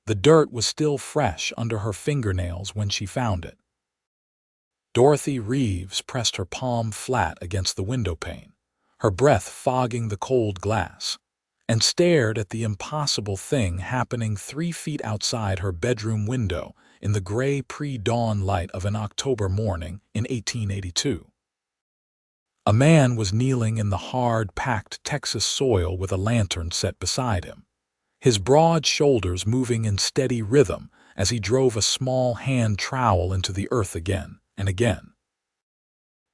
The dirt was still fresh under her fingernails when she found it. Dorothy Reeves pressed her palm flat against the windowpane, her breath fogging the cold glass, and stared at the impossible thing happening 3 feet outside her bedroom window in the gray pre-dawn light of an October morning in 1882. A man was kneeling in the hard, packed Texas soil with a lantern set beside him, his broad shoulders moving in steady rhythm as he drove a small hand trowel into the earth again and again.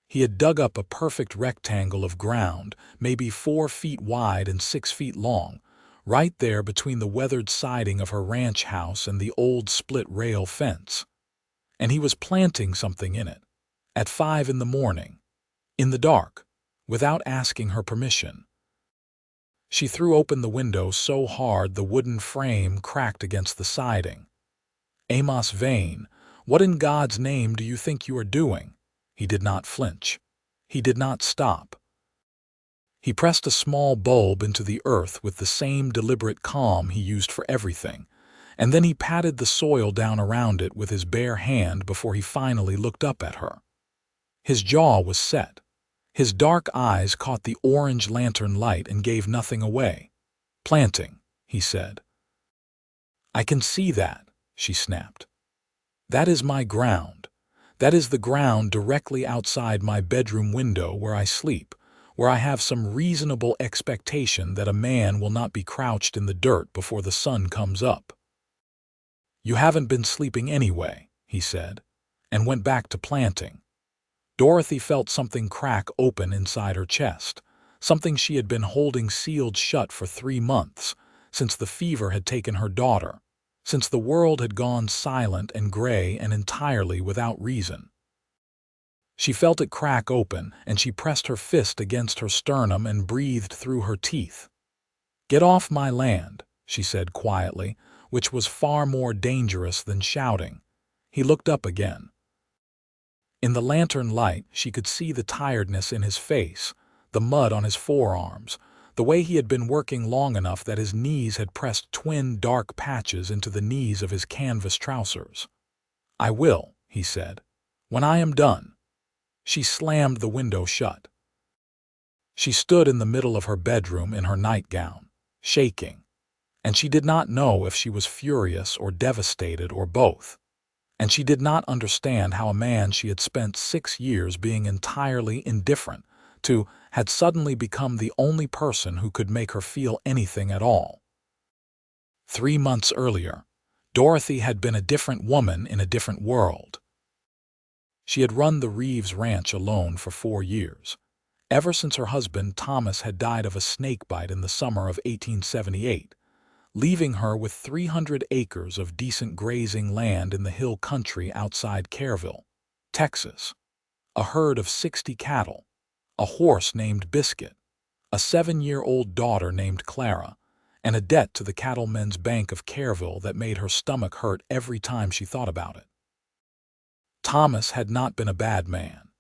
He had dug up a perfect rectangle of ground, maybe 4 feet wide and 6 feet long, right there between the weathered siding of her ranch house and the old split-rail fence. And he was planting something in it, at 5 in the morning, in the dark, without asking her permission. She threw open the window so hard the wooden frame cracked against the siding. "Amos Vane, what in God's name do you think you are doing?" He did not flinch. He did not stop. He pressed a small bulb into the earth with the same deliberate calm he used for everything, and then he patted the soil down around it with his bare hand before he finally looked up at her. His jaw was set. His dark eyes caught the orange lantern light and gave nothing away. "Planting," he said. "I can see that," she snapped. "That is my ground. That is the ground directly outside my bedroom window where I sleep, where I have some reasonable expectation that a man will not be crouched in the dirt before the sun comes up." "You haven't been sleeping anyway," he said, and went back to planting. Dorothy felt something crack open inside her chest, something she had been holding sealed shut for 3 months, since the fever had taken her daughter, since the world had gone silent and gray and entirely without reason. She felt it crack open, and she pressed her fist against her sternum and breathed through her teeth. "Get off my land," she said quietly, which was far more dangerous than shouting. He looked up again. In the lantern light, she could see the tiredness in his face, the mud on his forearms, the way he had been working long enough that his knees had pressed twin dark patches into the knees of his canvas trousers. "I will," he said, "when I am done." She slammed the window shut. She stood in the middle of her bedroom in her nightgown, shaking, and she did not know if she was furious or devastated or both. And she did not understand how a man she had spent 6 years being entirely indifferent to had suddenly become the only person who could make her feel anything at all. 3 months earlier, Dorothy had been a different woman in a different world. She had run the Reeves ranch alone for 4 years, ever since her husband Thomas had died of a snakebite in the summer of 1878, leaving her with 300 acres of decent grazing land in the hill country outside Kerrville, Texas, a herd of 60 cattle, a horse named Biscuit, a 7-year-old daughter named Clara, and a debt to the Cattlemen's Bank of Kerrville that made her stomach hurt every time she thought about it. Thomas had not been a bad man.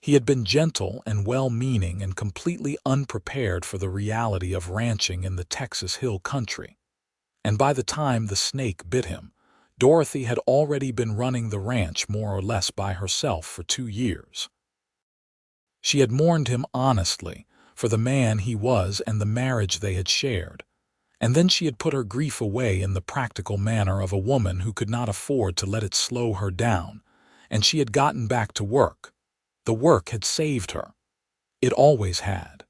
He had been gentle and well-meaning and completely unprepared for the reality of ranching in the Texas hill country. And by the time the snake bit him, Dorothy had already been running the ranch more or less by herself for 2 years. She had mourned him honestly for the man he was and the marriage they had shared, and then she had put her grief away in the practical manner of a woman who could not afford to let it slow her down, and she had gotten back to work. The work had saved her. It always had.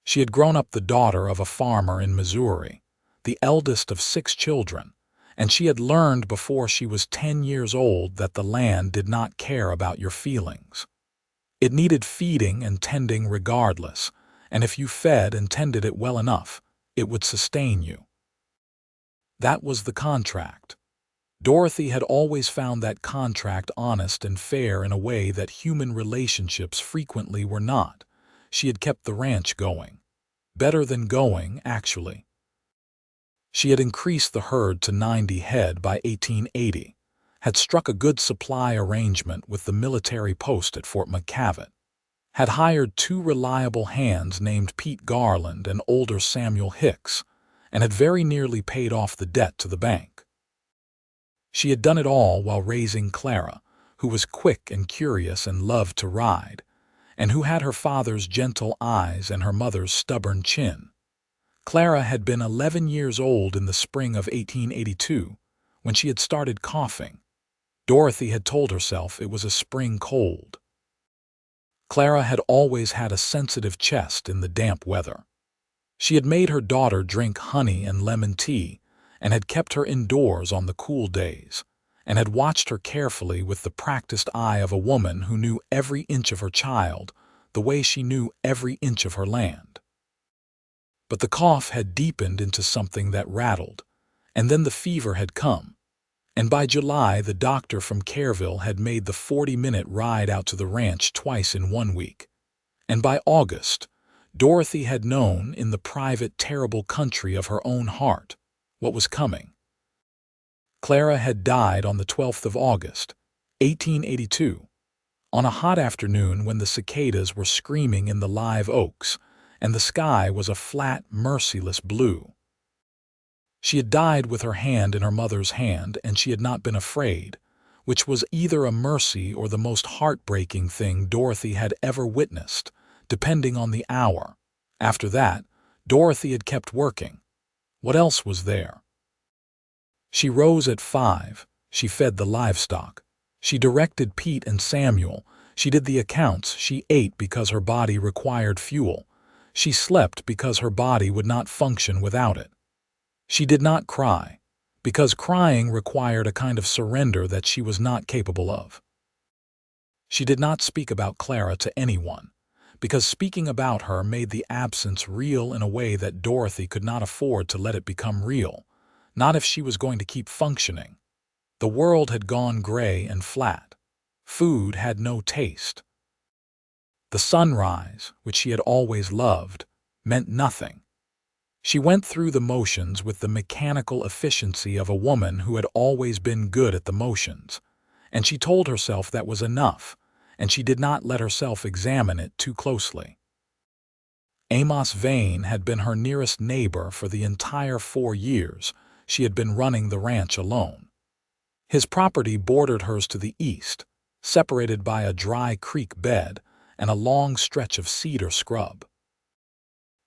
She had grown up the daughter of a farmer in Missouri, the eldest of 6 children, and she had learned before she was 10 years old that the land did not care about your feelings. It needed feeding and tending regardless, and if you fed and tended it well enough, it would sustain you. That was the contract. Dorothy had always found that contract honest and fair in a way that human relationships frequently were not. She had kept the ranch going. Better than going, actually. She had increased the herd to 90 head by 1880, had struck a good supply arrangement with the military post at Fort McCavitt, had hired 2 reliable hands named Pete Garland and older Samuel Hicks, and had very nearly paid off the debt to the bank. She had done it all while raising Clara, who was quick and curious and loved to ride, and who had her father's gentle eyes and her mother's stubborn chin. Clara had been 11 years old in the spring of 1882 when she had started coughing. Dorothy had told herself it was a spring cold. Clara had always had a sensitive chest in the damp weather. She had made her daughter drink honey and lemon tea and had kept her indoors on the cool days, and had watched her carefully with the practiced eye of a woman who knew every inch of her child the way she knew every inch of her land. But the cough had deepened into something that rattled, and then the fever had come, and by July the doctor from Careville had made the 40-minute ride out to the ranch twice in 1 week, and by August Dorothy had known in the private, terrible country of her own heart what was coming. Clara had died on the 12th of August, 1882, on a hot afternoon when the cicadas were screaming in the live oaks, and the sky was a flat, merciless blue. She had died with her hand in her mother's hand, and she had not been afraid, which was either a mercy or the most heartbreaking thing Dorothy had ever witnessed, depending on the hour. After that, Dorothy had kept working. What else was there? She rose at 5, she fed the livestock, she directed Pete and Samuel, she did the accounts, she ate because her body required fuel, she slept because her body would not function without it. She did not cry, because crying required a kind of surrender that she was not capable of. She did not speak about Clara to anyone, because speaking about her made the absence real in a way that Dorothy could not afford to let it become real, not if she was going to keep functioning. The world had gone gray and flat. Food had no taste. The sunrise, which she had always loved, meant nothing. She went through the motions with the mechanical efficiency of a woman who had always been good at the motions, and she told herself that was enough, and she did not let herself examine it too closely. Amos Vane had been her nearest neighbor for the entire 4 years she had been running the ranch alone. His property bordered hers to the east, separated by a dry creek bed and a long stretch of cedar scrub.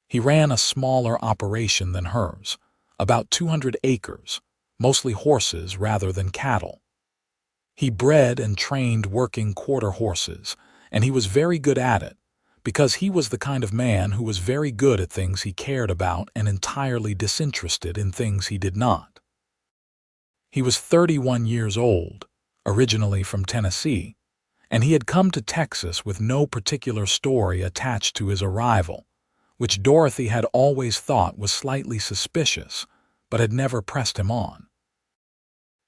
He ran a smaller operation than hers, about 200 acres, mostly horses rather than cattle. He bred and trained working quarter horses, and he was very good at it, because he was the kind of man who was very good at things he cared about and entirely disinterested in things he did not. He was 31 years old, originally from Tennessee, and he had come to Texas with no particular story attached to his arrival, which Dorothy had always thought was slightly suspicious, but had never pressed him on.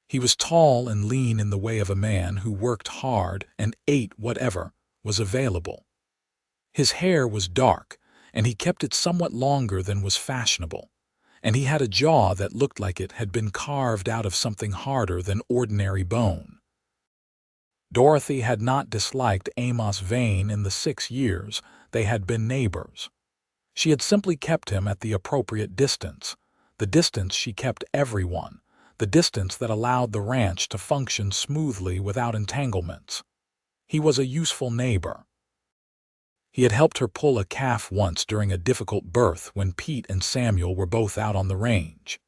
He was tall and lean in the way of a man who worked hard and ate whatever was available. His hair was dark, and he kept it somewhat longer than was fashionable, and he had a jaw that looked like it had been carved out of something harder than ordinary bone. Dorothy had not disliked Amos Vane in the 6 years they had been neighbors. She had simply kept him at the appropriate distance, the distance she kept everyone, the distance that allowed the ranch to function smoothly without entanglements. He was a useful neighbor. He had helped her pull a calf once during a difficult birth when Pete and Samuel were both out on the range.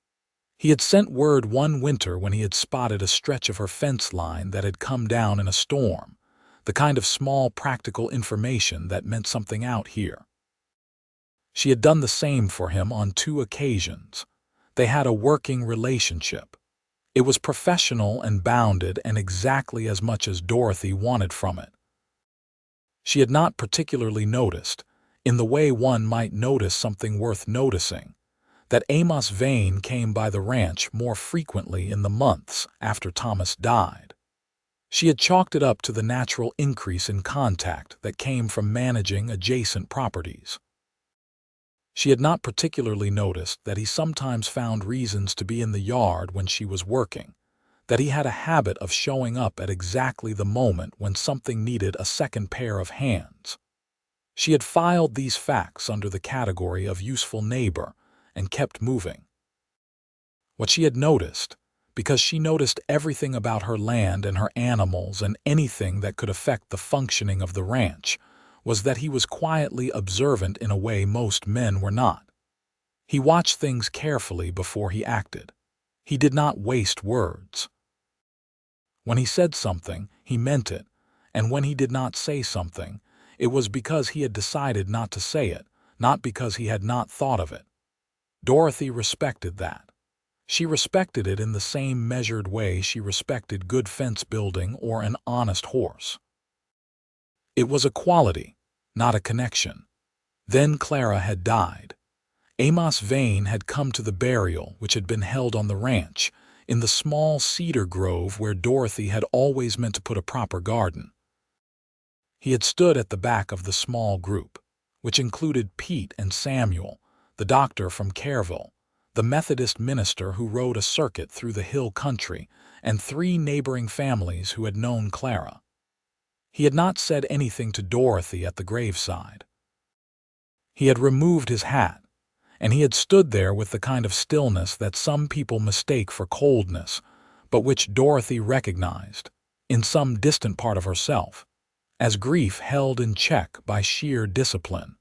He had sent word one winter when he had spotted a stretch of her fence line that had come down in a storm, the kind of small practical information that meant something out here. She had done the same for him on 2 occasions. They had a working relationship. It was professional and bounded and exactly as much as Dorothy wanted from it. She had not particularly noticed, in the way one might notice something worth noticing, that Amos Vane came by the ranch more frequently in the months after Thomas died. She had chalked it up to the natural increase in contact that came from managing adjacent properties. She had not particularly noticed that he sometimes found reasons to be in the yard when she was working, that he had a habit of showing up at exactly the moment when something needed a second pair of hands. She had filed these facts under the category of useful neighbor and kept moving. What she had noticed, because she noticed everything about her land and her animals and anything that could affect the functioning of the ranch, was that he was quietly observant in a way most men were not. He watched things carefully before he acted. He did not waste words. When he said something, he meant it, and when he did not say something, it was because he had decided not to say it, not because he had not thought of it. Dorothy respected that. She respected it in the same measured way she respected good fence building or an honest horse. It was a quality, not a connection. Then Clara had died. Amos Vane had come to the burial which had been held on the ranch, in the small cedar grove where Dorothy had always meant to put a proper garden. He had stood at the back of the small group, which included Pete and Samuel, the doctor from Careville, the Methodist minister who rode a circuit through the hill country, and 3 neighboring families who had known Clara. He had not said anything to Dorothy at the graveside. He had removed his hat, and he had stood there with the kind of stillness that some people mistake for coldness, but which Dorothy recognized, in some distant part of herself, as grief held in check by sheer discipline.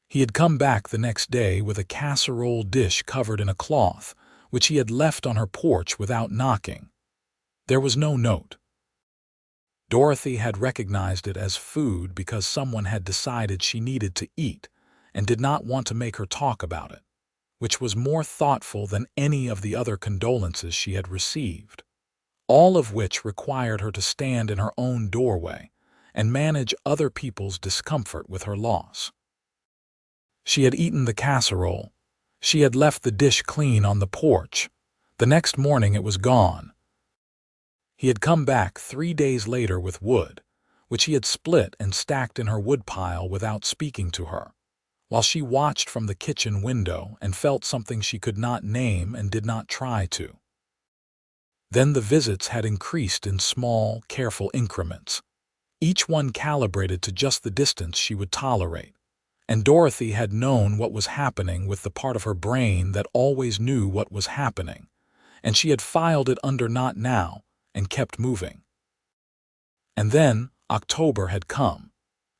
He had come back the next day with a casserole dish covered in a cloth, which he had left on her porch without knocking. There was no note. Dorothy had recognized it as food because someone had decided she needed to eat and did not want to make her talk about it, which was more thoughtful than any of the other condolences she had received, all of which required her to stand in her own doorway and manage other people's discomfort with her loss. She had eaten the casserole. She had left the dish clean on the porch. The next morning it was gone. He had come back 3 days later with wood, which he had split and stacked in her woodpile without speaking to her, while she watched from the kitchen window and felt something she could not name and did not try to. Then the visits had increased in small, careful increments, each one calibrated to just the distance she would tolerate, and Dorothy had known what was happening with the part of her brain that always knew what was happening, and she had filed it under "not now" and kept moving. And then October had come,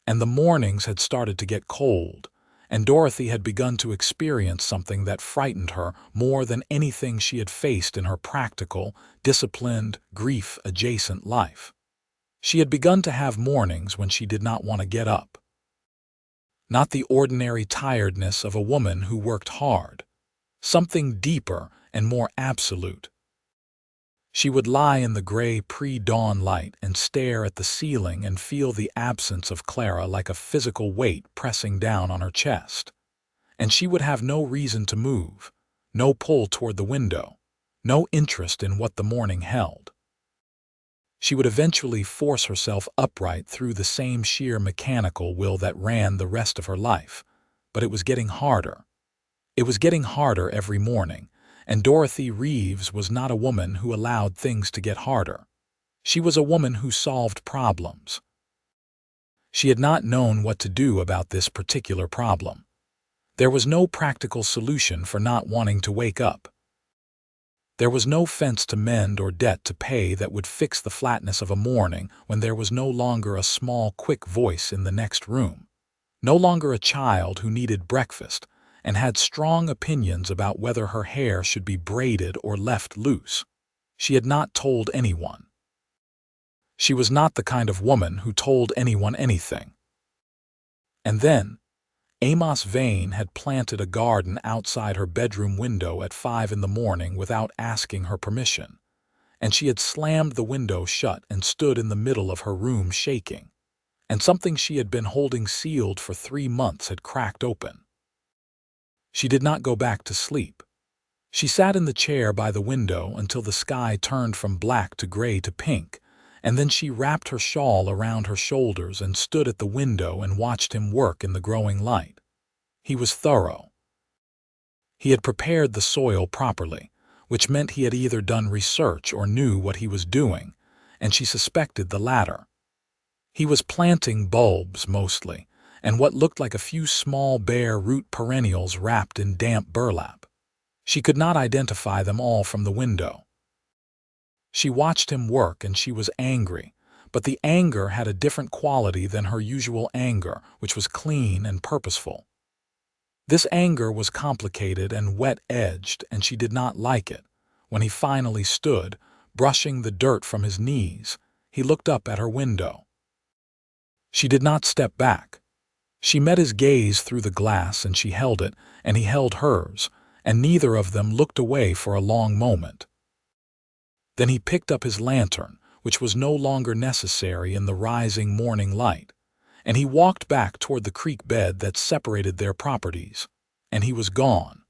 and the mornings had started to get cold, and Dorothy had begun to experience something that frightened her more than anything she had faced in her practical, disciplined, grief-adjacent life. She had begun to have mornings when she did not want to get up. Not the ordinary tiredness of a woman who worked hard, something deeper and more absolute. She would lie in the gray pre-dawn light and stare at the ceiling and feel the absence of Clara like a physical weight pressing down on her chest. And she would have no reason to move, no pull toward the window, no interest in what the morning held. She would eventually force herself upright through the same sheer mechanical will that ran the rest of her life, but it was getting harder. It was getting harder every morning, and Dorothy Reeves was not a woman who allowed things to get harder. She was a woman who solved problems. She had not known what to do about this particular problem. There was no practical solution for not wanting to wake up. There was no fence to mend or debt to pay that would fix the flatness of a morning when there was no longer a small, quick voice in the next room, no longer a child who needed breakfast and had strong opinions about whether her hair should be braided or left loose. She had not told anyone. She was not the kind of woman who told anyone anything. And then, Amos Vane had planted a garden outside her bedroom window at 5 in the morning without asking her permission, and she had slammed the window shut and stood in the middle of her room shaking, and something she had been holding sealed for 3 months had cracked open. She did not go back to sleep. She sat in the chair by the window until the sky turned from black to gray to pink, and then she wrapped her shawl around her shoulders and stood at the window and watched him work in the growing light. He was thorough. He had prepared the soil properly, which meant he had either done research or knew what he was doing, and she suspected the latter. He was planting bulbs mostly, and what looked like a few small bare root perennials wrapped in damp burlap. She could not identify them all from the window. She watched him work and she was angry, but the anger had a different quality than her usual anger, which was clean and purposeful. This anger was complicated and wet-edged, and she did not like it. When he finally stood, brushing the dirt from his knees, he looked up at her window. She did not step back. She met his gaze through the glass and she held it, and he held hers, and neither of them looked away for a long moment. Then he picked up his lantern, which was no longer necessary in the rising morning light, and he walked back toward the creek bed that separated their properties, and he was gone.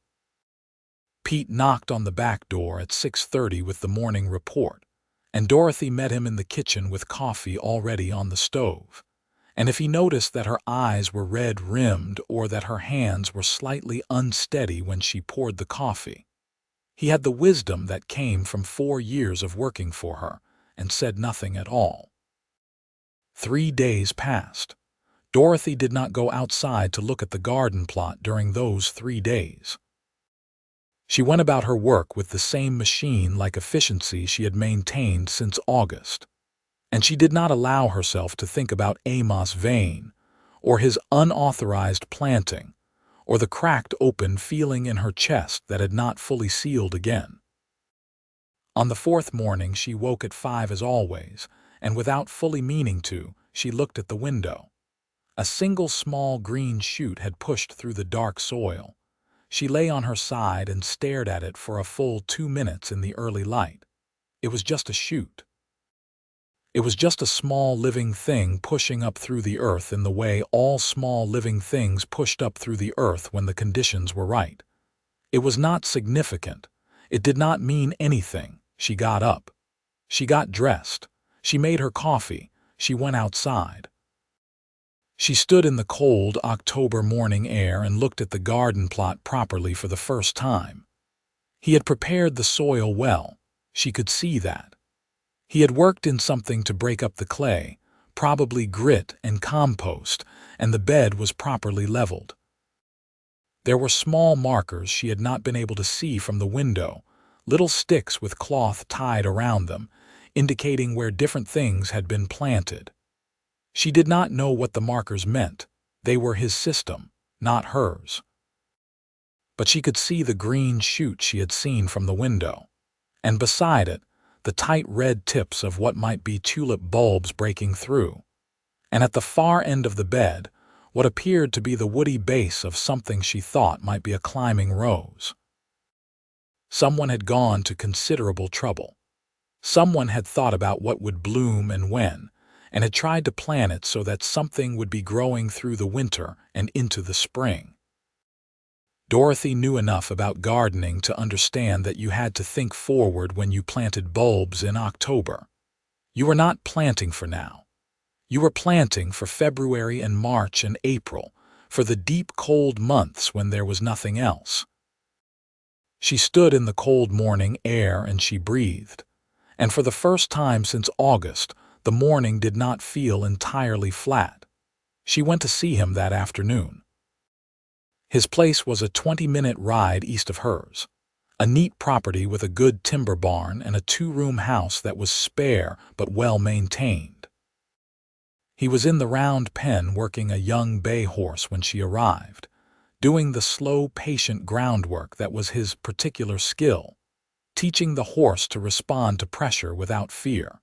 Pete knocked on the back door at 6:30 with the morning report, and Dorothy met him in the kitchen with coffee already on the stove. And if he noticed that her eyes were red-rimmed or that her hands were slightly unsteady when she poured the coffee, he had the wisdom that came from 4 years of working for her, and said nothing at all. 3 days passed. Dorothy did not go outside to look at the garden plot during those 3 days. She went about her work with the same machine-like efficiency she had maintained since August, and she did not allow herself to think about Amos Vane, or his unauthorized planting, or the cracked open feeling in her chest that had not fully sealed again. On the 4th morning she woke at 5 as always, and without fully meaning to, she looked at the window. A single small green shoot had pushed through the dark soil. She lay on her side and stared at it for a full 2 minutes in the early light. It was just a shoot. It was just a small living thing pushing up through the earth in the way all small living things pushed up through the earth when the conditions were right. It was not significant. It did not mean anything. She got up. She got dressed. She made her coffee. She went outside. She stood in the cold October morning air and looked at the garden plot properly for the first time. He had prepared the soil well. She could see that. He had worked in something to break up the clay, probably grit and compost, and the bed was properly leveled. There were small markers she had not been able to see from the window, little sticks with cloth tied around them, indicating where different things had been planted. She did not know what the markers meant. They were his system, not hers. But she could see the green shoot she had seen from the window, and beside it, the tight red tips of what might be tulip bulbs breaking through, and at the far end of the bed, what appeared to be the woody base of something she thought might be a climbing rose. Someone had gone to considerable trouble. Someone had thought about what would bloom and when, and had tried to plan it so that something would be growing through the winter and into the spring. Dorothy knew enough about gardening to understand that you had to think forward when you planted bulbs in October. You were not planting for now. You were planting for February and March and April, for the deep cold months when there was nothing else. She stood in the cold morning air and she breathed, and for the first time since August, the morning did not feel entirely flat. She went to see him that afternoon. His place was a 20-minute ride east of hers, a neat property with a good timber barn and a 2-room house that was spare but well-maintained. He was in the round pen working a young bay horse when she arrived, doing the slow, patient groundwork that was his particular skill, teaching the horse to respond to pressure without fear.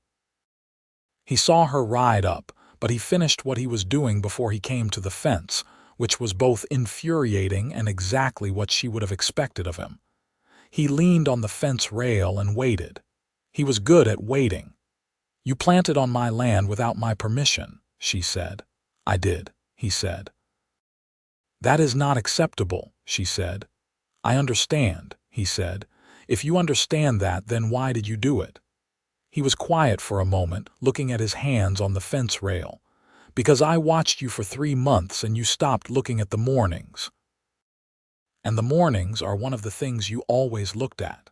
He saw her ride up, but he finished what he was doing before he came to the fence, which was both infuriating and exactly what she would have expected of him. He leaned on the fence rail and waited. He was good at waiting. "You planted on my land without my permission," she said. "I did," he said. "That is not acceptable," she said. "I understand," he said. "If you understand that, then why did you do it?" He was quiet for a moment, looking at his hands on the fence rail. "Because I watched you for 3 months and you stopped looking at the mornings. And the mornings are one of the things you always looked at.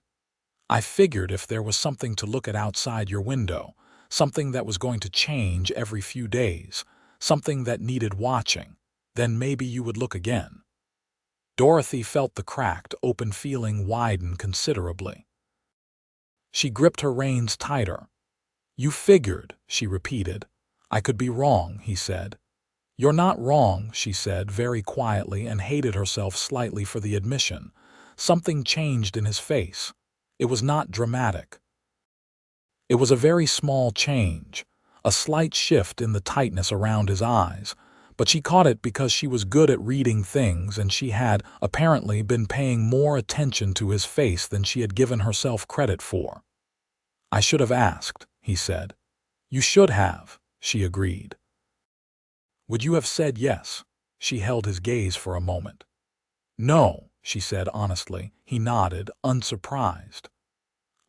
I figured if there was something to look at outside your window, something that was going to change every few days, something that needed watching, then maybe you would look again." Dorothy felt the cracked, open feeling widen considerably. She gripped her reins tighter. "You figured," she repeated. "I could be wrong," he said. "You're not wrong," she said very quietly, and hated herself slightly for the admission. Something changed in his face. It was not dramatic. It was a very small change, a slight shift in the tightness around his eyes, but she caught it because she was good at reading things, and she had, apparently, been paying more attention to his face than she had given herself credit for. "I should have asked," he said. "You should have," she agreed. "Would you have said yes?" She held his gaze for a moment. "No," she said honestly. He nodded, unsurprised.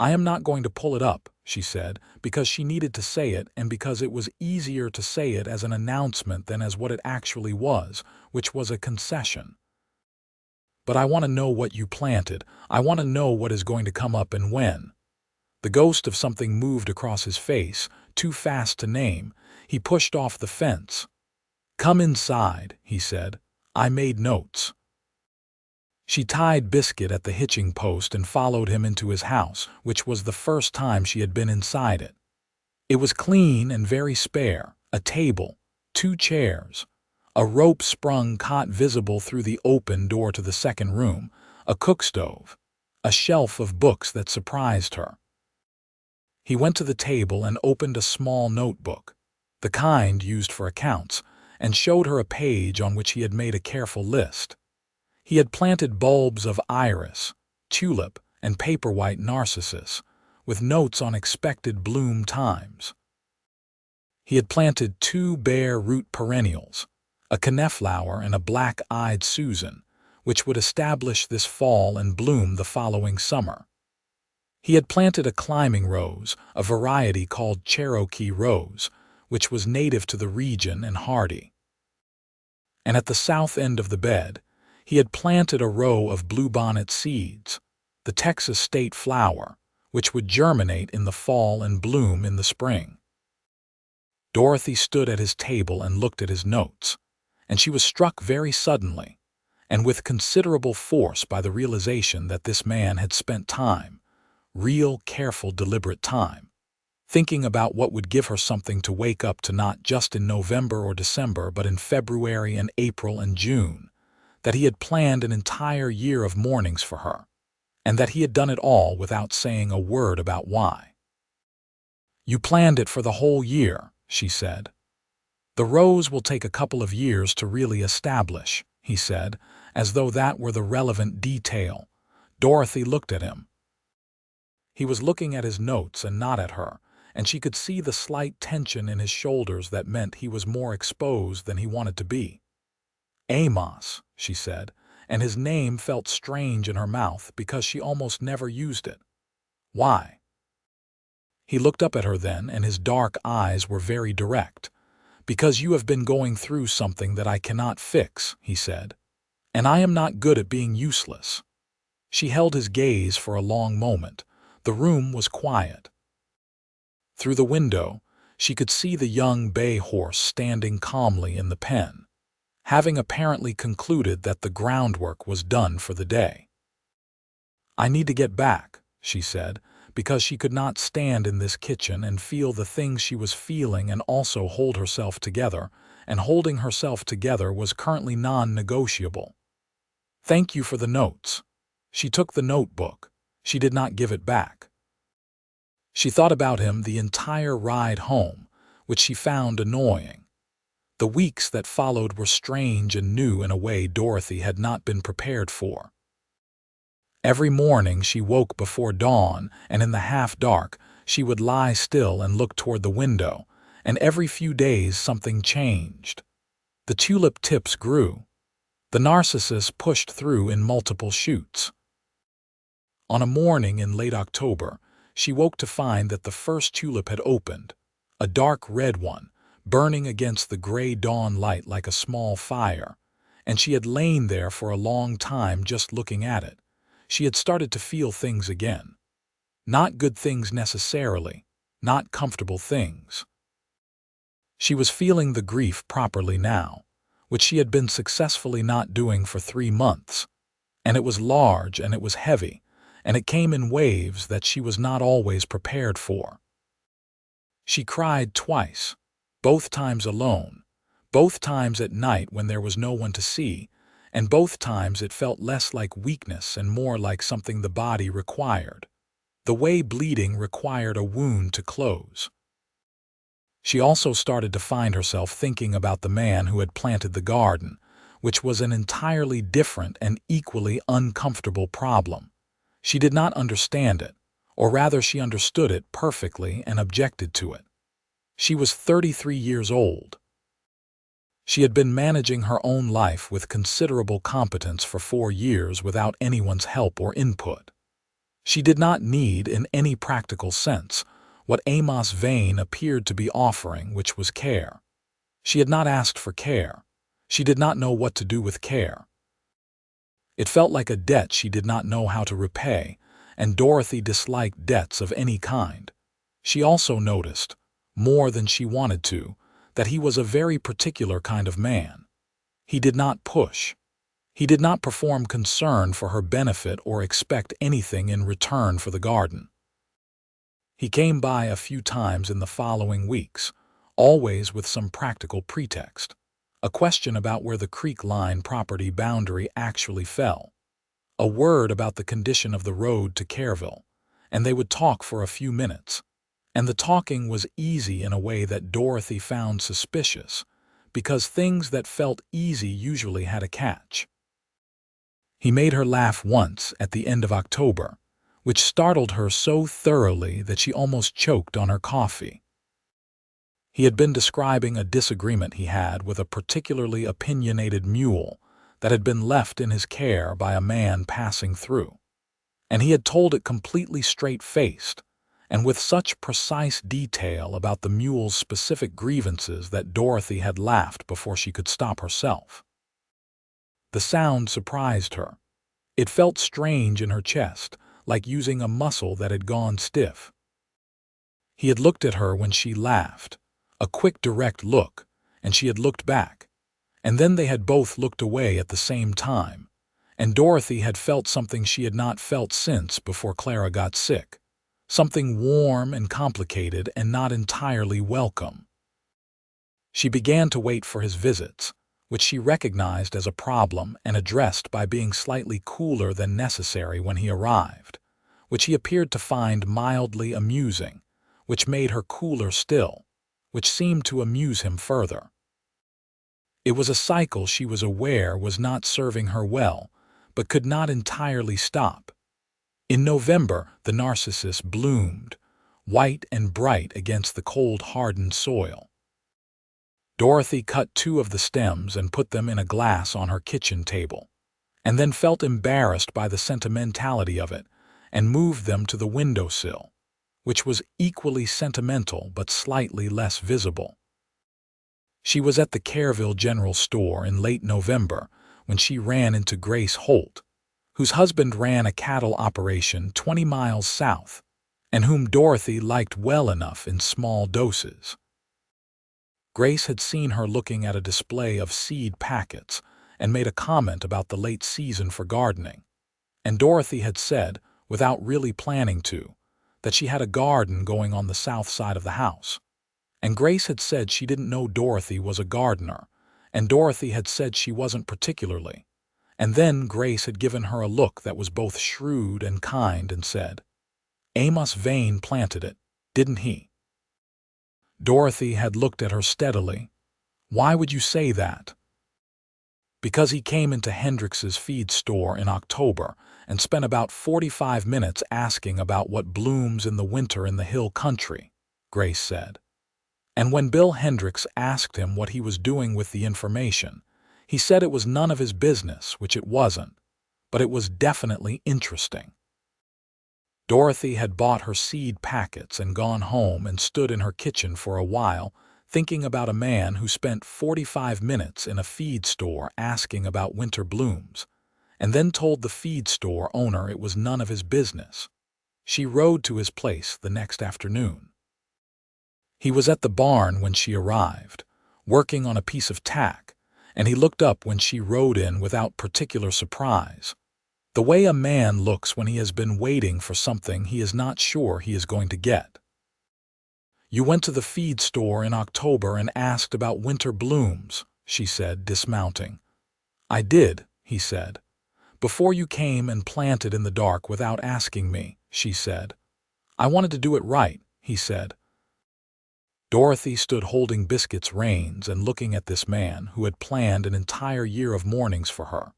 "I am not going to pull it up," she said, because she needed to say it and because it was easier to say it as an announcement than as what it actually was, which was a concession. "But I want to know what you planted. I want to know what is going to come up and when." The ghost of something moved across his face, too fast to name. He pushed off the fence. "Come inside," he said. "I made notes." She tied Biscuit at the hitching post and followed him into his house, which was the first time she had been inside it. It was clean and very spare, a table, 2 chairs, a rope-sprung cot visible through the open door to the second room, a cook stove, a shelf of books that surprised her. He went to the table and opened a small notebook, the kind used for accounts, and showed her a page on which he had made a careful list. He had planted bulbs of iris, tulip, and paper-white narcissus, with notes on expected bloom times. He had planted 2 bare root perennials, a coneflower and a black-eyed Susan, which would establish this fall and bloom the following summer. He had planted a climbing rose, a variety called Cherokee rose, which was native to the region and hardy. And at the south end of the bed, he had planted a row of bluebonnet seeds, the Texas state flower, which would germinate in the fall and bloom in the spring. Dorothy stood at his table and looked at his notes, and she was struck very suddenly, and with considerable force, by the realization that this man had spent time, real, careful, deliberate time, thinking about what would give her something to wake up to, not just in November or December, but in February and April and June, that he had planned an entire year of mornings for her, and that he had done it all without saying a word about why. "You planned it for the whole year," she said. "The rose will take a couple of years to really establish," he said, as though that were the relevant detail. Dorothy looked at him. He was looking at his notes and not at her, and she could see the slight tension in his shoulders that meant he was more exposed than he wanted to be. "Amos," she said, and his name felt strange in her mouth because she almost never used it. "Why?" He looked up at her then, and his dark eyes were very direct. "Because you have been going through something that I cannot fix," he said. "And I am not good at being useless." She held his gaze for a long moment. The room was quiet. Through the window, she could see the young bay horse standing calmly in the pen, having apparently concluded that the groundwork was done for the day. "I need to get back," she said, because she could not stand in this kitchen and feel the things she was feeling and also hold herself together, and holding herself together was currently non-negotiable. "Thank you for the notes." She took the notebook. She did not give it back. She thought about him the entire ride home, which she found annoying. The weeks that followed were strange and new in a way Dorothy had not been prepared for. Every morning she woke before dawn, and in the half-dark she would lie still and look toward the window, and every few days something changed. The tulip tips grew. The narcissus pushed through in multiple shoots. On a morning in late October, she woke to find that the first tulip had opened, a dark red one, burning against the gray dawn light like a small fire, and she had lain there for a long time just looking at it. She had started to feel things again. Not good things necessarily, not comfortable things. She was feeling the grief properly now, which she had been successfully not doing for 3 months. and it was large and it was heavy, and it came in waves that she was not always prepared for. She cried twice, both times alone, both times at night when there was no one to see, and both times it felt less like weakness and more like something the body required, the way bleeding required a wound to close. She also started to find herself thinking about the man who had planted the garden, which was an entirely different and equally uncomfortable problem. She did not understand it, or rather she understood it perfectly and objected to it. She was 33 years old. She had been managing her own life with considerable competence for 4 years without anyone's help or input. She did not need, in any practical sense, what Amos Vane appeared to be offering, which was care. She had not asked for care. She did not know what to do with care. It felt like a debt she did not know how to repay, and Dorothy disliked debts of any kind. She also noticed, more than she wanted to, that he was a very particular kind of man. He did not push. He did not perform concern for her benefit or expect anything in return for the garden. He came by a few times in the following weeks, always with some practical pretext. A question about where the creek line property boundary actually fell. A word about the condition of the road to Careville, and they would talk for a few minutes. And the talking was easy in a way that Dorothy found suspicious, because things that felt easy usually had a catch. He made her laugh once at the end of October, which startled her so thoroughly that she almost choked on her coffee. He had been describing a disagreement he had with a particularly opinionated mule that had been left in his care by a man passing through, and he had told it completely straight-faced, and with such precise detail about the mule's specific grievances that Dorothy had laughed before she could stop herself. The sound surprised her. It felt strange in her chest, like using a muscle that had gone stiff. He had looked at her when she laughed, a quick direct look, and she had looked back, and then they had both looked away at the same time, and Dorothy had felt something she had not felt since before Clara got sick, something warm and complicated and not entirely welcome. She began to wait for his visits, which she recognized as a problem and addressed by being slightly cooler than necessary when he arrived, which he appeared to find mildly amusing, which made her cooler still, which seemed to amuse him further. It was a cycle she was aware was not serving her well, but could not entirely stop. In November, the narcissus bloomed, white and bright against the cold, hardened soil. Dorothy cut 2 of the stems and put them in a glass on her kitchen table, and then felt embarrassed by the sentimentality of it and moved them to the windowsill, which was equally sentimental but slightly less visible. She was at the Careville General Store in late November when she ran into Grace Holt, whose husband ran a cattle operation 20 miles south, and whom Dorothy liked well enough in small doses. Grace had seen her looking at a display of seed packets and made a comment about the late season for gardening, and Dorothy had said, without really planning to, that she had a garden going on the south side of the house. And Grace had said she didn't know Dorothy was a gardener, and Dorothy had said she wasn't particularly. And then Grace had given her a look that was both shrewd and kind and said, "Amos Vane planted it, didn't he?" Dorothy had looked at her steadily. "Why would you say that?" "Because he came into Hendrix's feed store in October and spent about 45 minutes asking about what blooms in the winter in the hill country," Grace said. "And when Bill Hendrix asked him what he was doing with the information, he said it was none of his business, which it wasn't, but it was definitely interesting." Dorothy had bought her seed packets and gone home and stood in her kitchen for a while, thinking about a man who spent 45 minutes in a feed store asking about winter blooms, and then told the feed store owner it was none of his business. She rode to his place the next afternoon. He was at the barn when she arrived, working on a piece of tack, and he looked up when she rode in without particular surprise. The way a man looks when he has been waiting for something he is not sure he is going to get. "You went to the feed store in October and asked about winter blooms," she said, dismounting. "I did," he said. "Before you came and planted in the dark without asking me," she said. "I wanted to do it right," he said. Dorothy stood holding Biscuit's reins and looking at this man who had planned an entire year of mornings for her,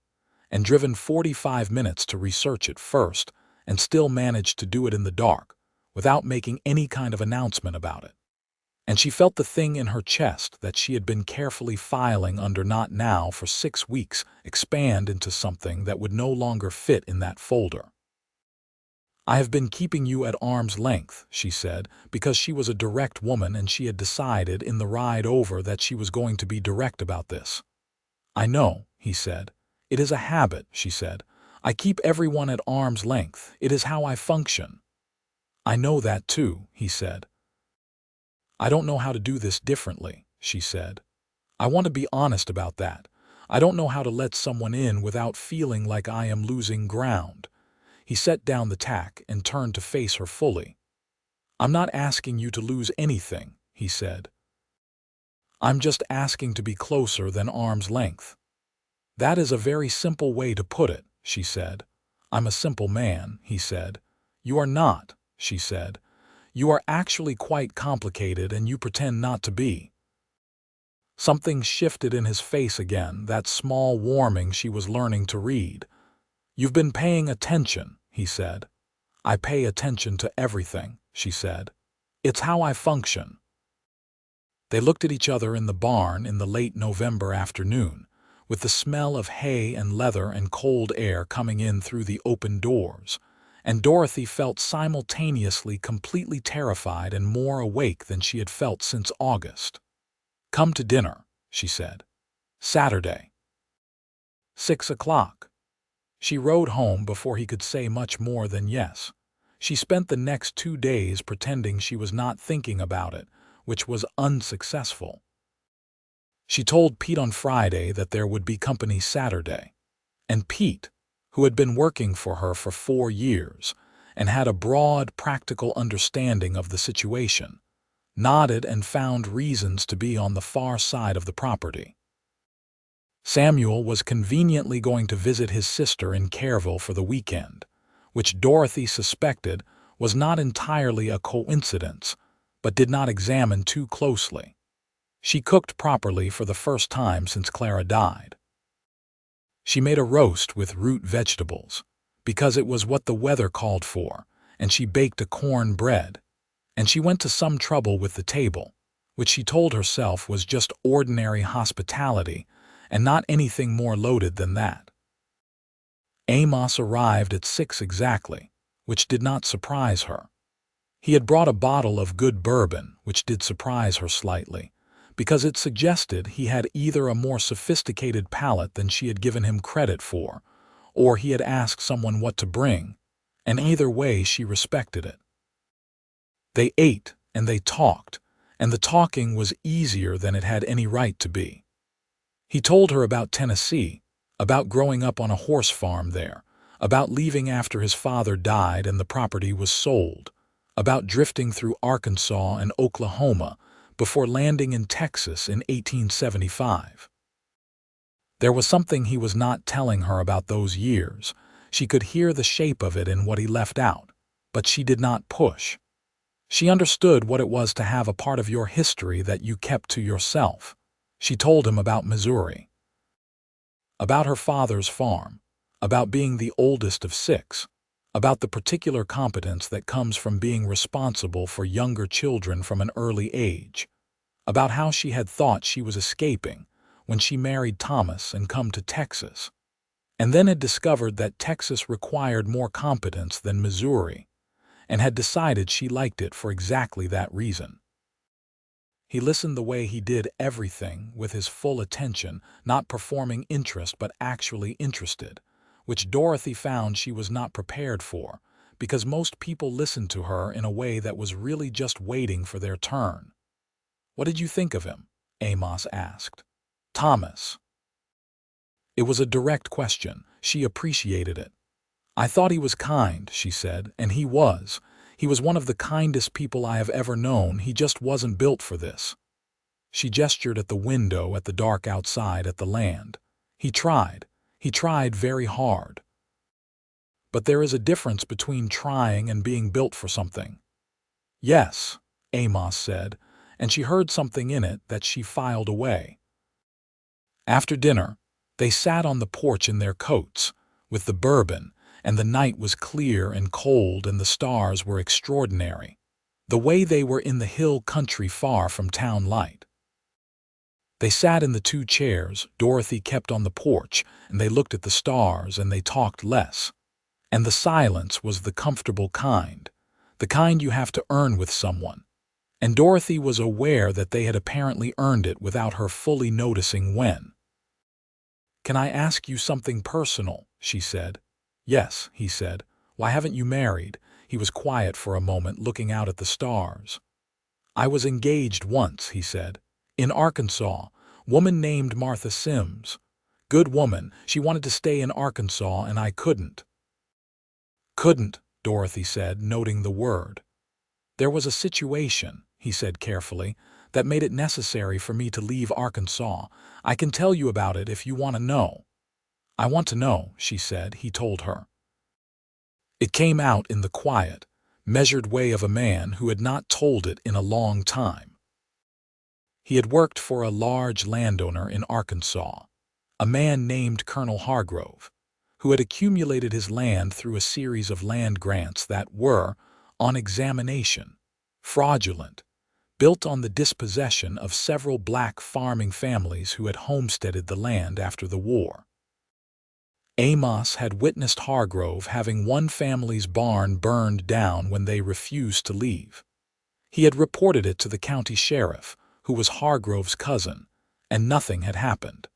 and driven 45 minutes to research it first, and still managed to do it in the dark, without making any kind of announcement about it. And she felt the thing in her chest that she had been carefully filing under not now for 6 weeks expand into something that would no longer fit in that folder. "I have been keeping you at arm's length," she said, because she was a direct woman and she had decided in the ride over that she was going to be direct about this. "I know," he said. "It is a habit," she said. "I keep everyone at arm's length. It is how I function." "I know that too," he said. "I don't know how to do this differently," she said. "I want to be honest about that. I don't know how to let someone in without feeling like I am losing ground." He set down the tack and turned to face her fully. "I'm not asking you to lose anything," he said. "I'm just asking to be closer than arm's length." "That is a very simple way to put it," she said. "I'm a simple man," he said. "You are not," she said. "You are actually quite complicated and you pretend not to be." Something shifted in his face again, that small warming she was learning to read. "You've been paying attention," he said. "I pay attention to everything," she said. "It's how I function." They looked at each other in the barn in the late November afternoon, with the smell of hay and leather and cold air coming in through the open doors, and Dorothy felt simultaneously completely terrified and more awake than she had felt since August. "Come to dinner," she said. "Saturday. 6 o'clock." She rode home before he could say much more than yes. She spent the next 2 days pretending she was not thinking about it, which was unsuccessful. She told Pete on Friday that there would be company Saturday, and Pete, who had been working for her for 4 years and had a broad, practical understanding of the situation, nodded and found reasons to be on the far side of the property. Samuel was conveniently going to visit his sister in Careville for the weekend, which Dorothy suspected was not entirely a coincidence, but did not examine too closely. She cooked properly for the first time since Clara died. She made a roast with root vegetables, because it was what the weather called for, and she baked a corn bread, and she went to some trouble with the table, which she told herself was just ordinary hospitality and not anything more loaded than that. Amos arrived at 6 exactly, which did not surprise her. He had brought a bottle of good bourbon, which did surprise her slightly, because it suggested he had either a more sophisticated palate than she had given him credit for, or he had asked someone what to bring, and either way she respected it. They ate and they talked, and the talking was easier than it had any right to be. He told her about Tennessee, about growing up on a horse farm there, about leaving after his father died and the property was sold, about drifting through Arkansas and Oklahoma before landing in Texas in 1875. There was something he was not telling her about those years. She could hear the shape of it in what he left out, but she did not push. She understood what it was to have a part of your history that you kept to yourself. She told him about Missouri, about her father's farm, about being the oldest of 6, about the particular competence that comes from being responsible for younger children from an early age, about how she had thought she was escaping when she married Thomas and come to Texas, and then had discovered that Texas required more competence than Missouri, and had decided she liked it for exactly that reason. He listened the way he did everything with his full attention, not performing interest but actually interested, which Dorothy found she was not prepared for, because most people listened to her in a way that was really just waiting for their turn. "What did you think of him?" Amos asked. "Thomas." It was a direct question. She appreciated it. "I thought he was kind," she said, "and he was. He was one of the kindest people I have ever known. He just wasn't built for this." She gestured at the window, at the dark outside, at the land. He tried. He tried very hard. But there is a difference between trying and being built for something. "Yes," Amos said, and she heard something in it that she filed away. After dinner, they sat on the porch in their coats, with the bourbon, and the night was clear and cold and the stars were extraordinary, the way they were in the hill country far from town light. They sat in the two chairs Dorothy kept on the porch, and they looked at the stars and they talked less. And the silence was the comfortable kind, the kind you have to earn with someone. And Dorothy was aware that they had apparently earned it without her fully noticing when. "Can I ask you something personal?" she said. "Yes," he said. "Why haven't you married?" He was quiet for a moment, looking out at the stars. "I was engaged once," he said. "In Arkansas. Woman named Martha Sims. Good woman. She wanted to stay in Arkansas and I couldn't." "Couldn't," Dorothy said, noting the word. "There was a situation," he said carefully, "that made it necessary for me to leave Arkansas. I can tell you about it if you want to know." "I want to know," she said, he told her. It came out in the quiet, measured way of a man who had not told it in a long time. He had worked for a large landowner in Arkansas, a man named Colonel Hargrove, who had accumulated his land through a series of land grants that were, on examination, fraudulent, built on the dispossession of several black farming families who had homesteaded the land after the war. Amos had witnessed Hargrove having one family's barn burned down when they refused to leave. He had reported it to the county sheriff, who was Hargrove's cousin, and nothing had happened.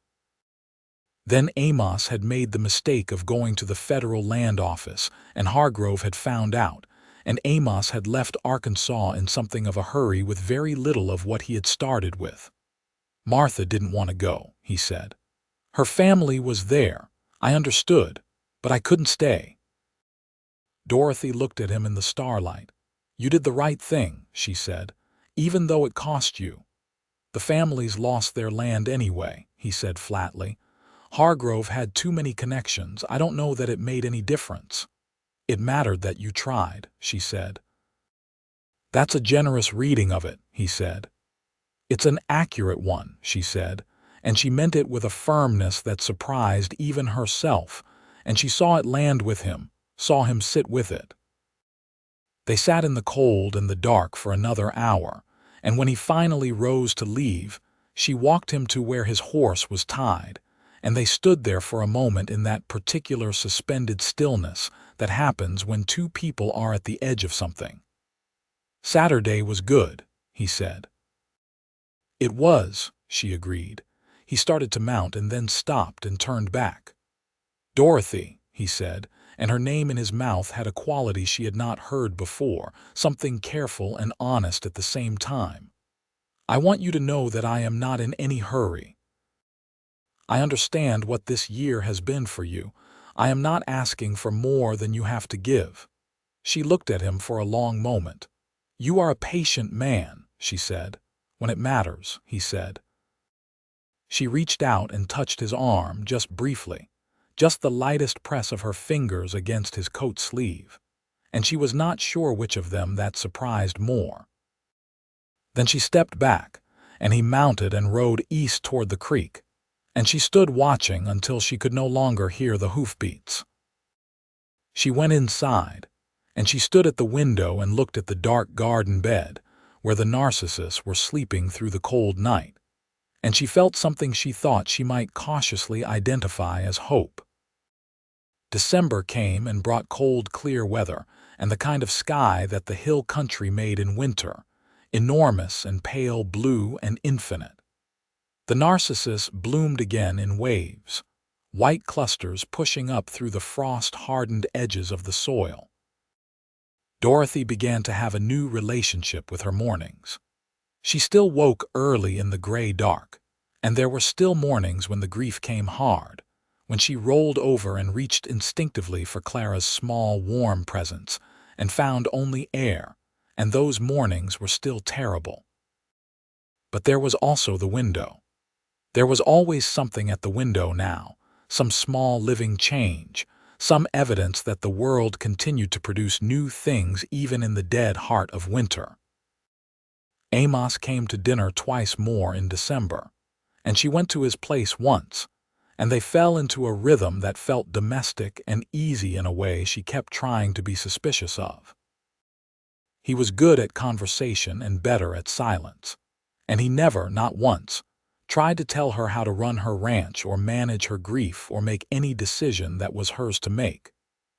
Then Amos had made the mistake of going to the federal land office, and Hargrove had found out, and Amos had left Arkansas in something of a hurry with very little of what he had started with. "Martha didn't want to go," he said. "Her family was there. I understood, but I couldn't stay." Dorothy looked at him in the starlight. "You did the right thing," she said, "even though it cost you." "The families lost their land anyway," he said flatly. "Hargrove had too many connections. I don't know that it made any difference." "It mattered that you tried," she said. "That's a generous reading of it," he said. "It's an accurate one," she said, and she meant it with a firmness that surprised even herself, and she saw it land with him, saw him sit with it. They sat in the cold and the dark for another hour, and when he finally rose to leave, she walked him to where his horse was tied, and they stood there for a moment in that particular suspended stillness that happens when two people are at the edge of something. "Saturday was good," he said. "It was," she agreed. He started to mount and then stopped and turned back. "Dorothy," he said, and her name in his mouth had a quality she had not heard before, something careful and honest at the same time. "I want you to know that I am not in any hurry. I understand what this year has been for you. I am not asking for more than you have to give." She looked at him for a long moment. "You are a patient man," she said. "When it matters," he said. She reached out and touched his arm just briefly, just the lightest press of her fingers against his coat sleeve, and she was not sure which of them that surprised more. Then she stepped back, and he mounted and rode east toward the creek, and she stood watching until she could no longer hear the hoofbeats. She went inside, and she stood at the window and looked at the dark garden bed, where the narcissus were sleeping through the cold night, and she felt something she thought she might cautiously identify as hope. December came and brought cold, clear weather, and the kind of sky that the hill country made in winter, enormous and pale blue and infinite. The narcissus bloomed again in waves, white clusters pushing up through the frost-hardened edges of the soil. Dorothy began to have a new relationship with her mornings. She still woke early in the gray dark, and there were still mornings when the grief came hard, when she rolled over and reached instinctively for Clara's small, warm presence and found only air, and those mornings were still terrible. But there was also the window. There was always something at the window now, some small living change, some evidence that the world continued to produce new things even in the dead heart of winter. Amos came to dinner twice more in December, and she went to his place once, and they fell into a rhythm that felt domestic and easy in a way she kept trying to be suspicious of. He was good at conversation and better at silence, and he never, not once, tried to tell her how to run her ranch or manage her grief or make any decision that was hers to make,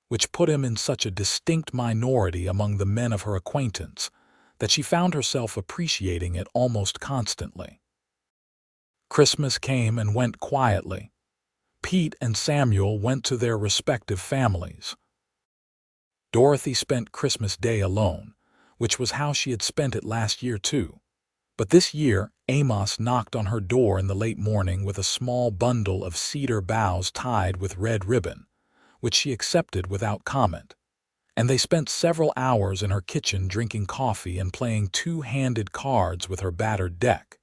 which put him in such a distinct minority among the men of her acquaintance that she found herself appreciating it almost constantly. Christmas came and went quietly. Pete and Samuel went to their respective families. Dorothy spent Christmas Day alone, which was how she had spent it last year too. But this year, Amos knocked on her door in the late morning with a small bundle of cedar boughs tied with red ribbon, which she accepted without comment, and they spent several hours in her kitchen drinking coffee and playing two-handed cards with her battered deck,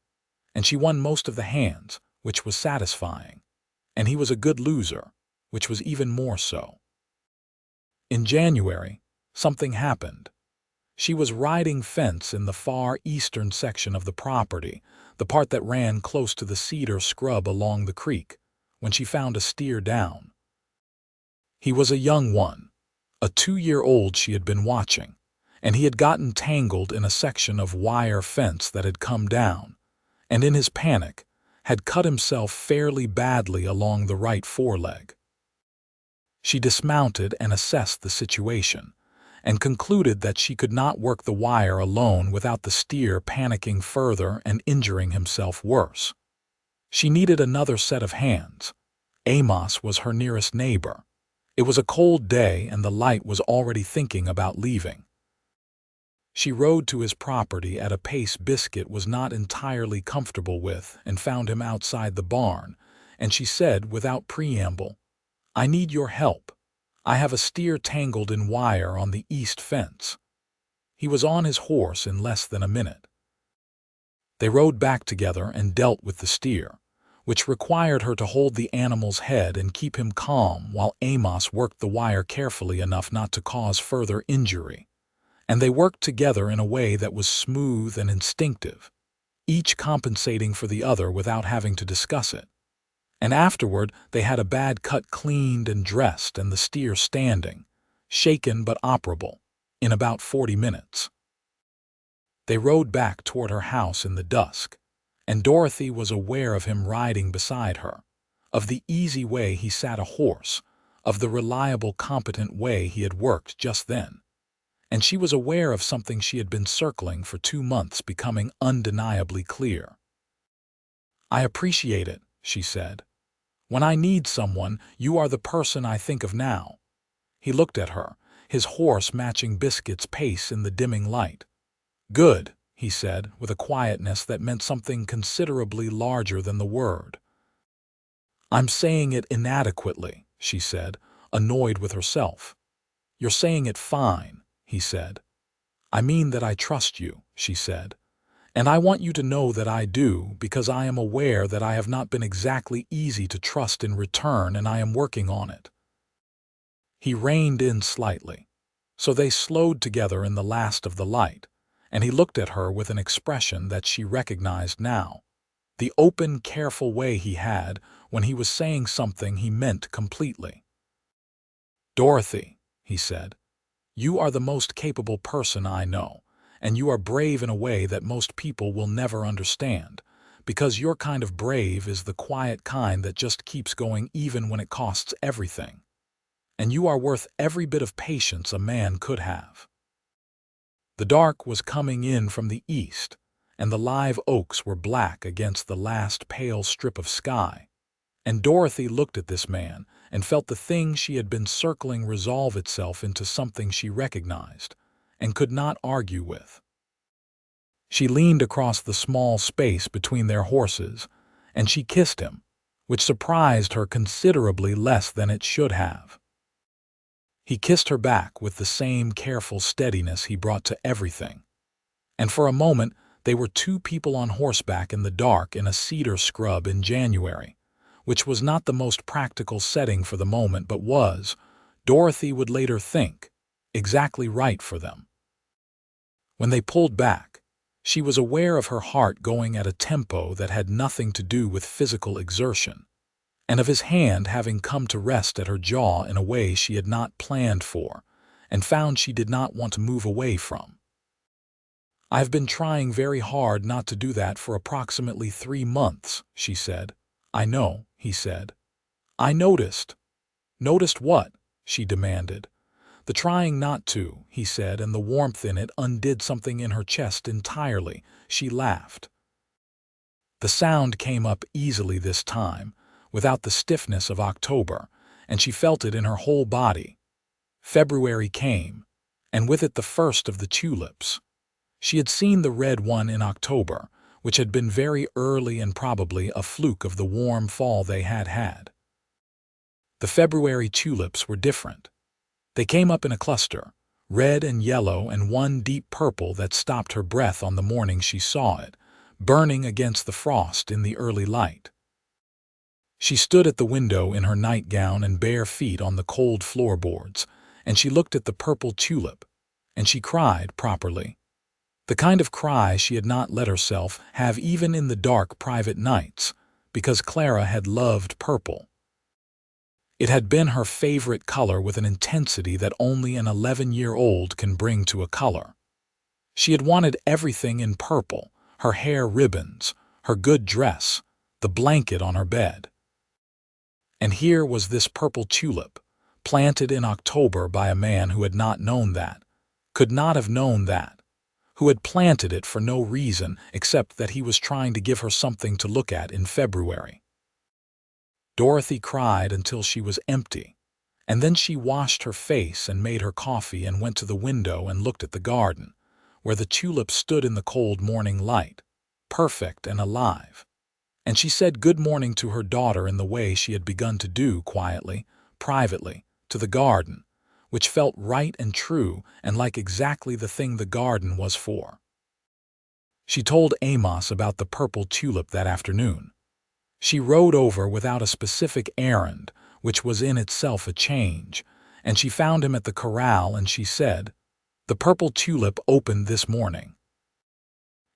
and she won most of the hands, which was satisfying, and he was a good loser, which was even more so. In January, something happened. She was riding fence in the far eastern section of the property, the part that ran close to the cedar scrub along the creek, when she found a steer down. He was a young one, a 2-year-old she had been watching, and he had gotten tangled in a section of wire fence that had come down, and in his panic, had cut himself fairly badly along the right foreleg. She dismounted and assessed the situation, and concluded that she could not work the wire alone without the steer panicking further and injuring himself worse. She needed another set of hands. Amos was her nearest neighbor. It was a cold day and the light was already thinking about leaving. She rode to his property at a pace Biscuit was not entirely comfortable with and found him outside the barn, and she said without preamble, "I need your help. I have a steer tangled in wire on the east fence." He was on his horse in less than a minute. They rode back together and dealt with the steer, which required her to hold the animal's head and keep him calm while Amos worked the wire carefully enough not to cause further injury. And they worked together in a way that was smooth and instinctive, each compensating for the other without having to discuss it. And afterward they had a bad cut cleaned and dressed and the steer standing, shaken but operable, in about 40 minutes. They rode back toward her house in the dusk, and Dorothy was aware of him riding beside her, of the easy way he sat a horse, of the reliable, competent way he had worked just then. And she was aware of something she had been circling for 2 months becoming undeniably clear. "I appreciate it," she said. "When I need someone, you are the person I think of now." He looked at her, his horse matching Biscuit's pace in the dimming light. "Good," he said, with a quietness that meant something considerably larger than the word. "I'm saying it inadequately," she said, annoyed with herself. "You're saying it fine," he said. "I mean that I trust you," she said. "And I want you to know that I do, because I am aware that I have not been exactly easy to trust in return, and I am working on it." He reined in slightly, so they slowed together in the last of the light, and he looked at her with an expression that she recognized now, the open, careful way he had when he was saying something he meant completely. "Dorothy," he said, "you are the most capable person I know, and you are brave in a way that most people will never understand, because your kind of brave is the quiet kind that just keeps going even when it costs everything. And you are worth every bit of patience a man could have." The dark was coming in from the east, and the live oaks were black against the last pale strip of sky, and Dorothy looked at this man and felt the thing she had been circling resolve itself into something she recognized and could not argue with. She leaned across the small space between their horses, and she kissed him, which surprised her considerably less than it should have. He kissed her back with the same careful steadiness he brought to everything, and for a moment they were two people on horseback in the dark in a cedar scrub in January, which was not the most practical setting for the moment but was, Dorothy would later think, exactly right for them. When they pulled back, she was aware of her heart going at a tempo that had nothing to do with physical exertion, and of his hand having come to rest at her jaw in a way she had not planned for, and found she did not want to move away from. "I've been trying very hard not to do that for approximately 3 months," she said. "I know," he said. "I noticed." "Noticed what?" she demanded. "The trying not to," he said, and the warmth in it undid something in her chest entirely. She laughed. The sound came up easily this time, without the stiffness of October, and she felt it in her whole body. February came, and with it the first of the tulips. She had seen the red one in October, which had been very early and probably a fluke of the warm fall they had had. The February tulips were different. They came up in a cluster, red and yellow and one deep purple that stopped her breath on the morning she saw it, burning against the frost in the early light. She stood at the window in her nightgown and bare feet on the cold floorboards, and she looked at the purple tulip, and she cried properly. The kind of cry she had not let herself have even in the dark private nights, because Clara had loved purple. It had been her favorite color with an intensity that only an 11-year-old can bring to a color. She had wanted everything in purple, her hair ribbons, her good dress, the blanket on her bed. And here was this purple tulip, planted in October by a man who had not known that, could not have known that, who had planted it for no reason except that he was trying to give her something to look at in February. Dorothy cried until she was empty, and then she washed her face and made her coffee and went to the window and looked at the garden, where the tulips stood in the cold morning light, perfect and alive. And she said good morning to her daughter in the way she had begun to do quietly, privately, to the garden, which felt right and true and like exactly the thing the garden was for. She told Amos about the purple tulip that afternoon. She rode over without a specific errand, which was in itself a change, and she found him at the corral and she said, "The purple tulip opened this morning."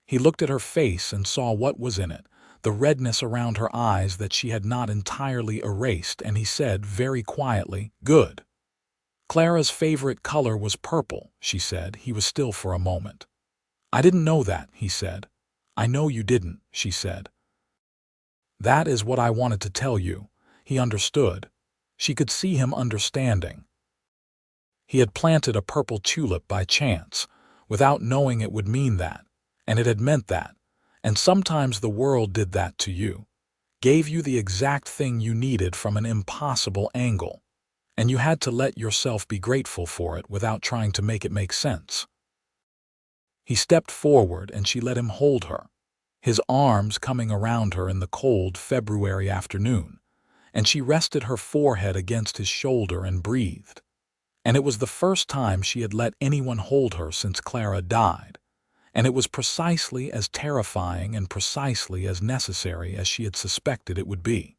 He looked at her face and saw what was in it, the redness around her eyes that she had not entirely erased, and he said very quietly, "Good." "Clara's favorite color was purple," she said. He was still for a moment. "I didn't know that," he said. "I know you didn't," she said. "That is what I wanted to tell you." He understood. She could see him understanding. He had planted a purple tulip by chance, without knowing it would mean that, and it had meant that, and sometimes the world did that to you, gave you the exact thing you needed from an impossible angle, and you had to let yourself be grateful for it without trying to make it make sense. He stepped forward and she let him hold her, his arms coming around her in the cold February afternoon, and she rested her forehead against his shoulder and breathed. And it was the first time she had let anyone hold her since Clara died, and it was precisely as terrifying and precisely as necessary as she had suspected it would be.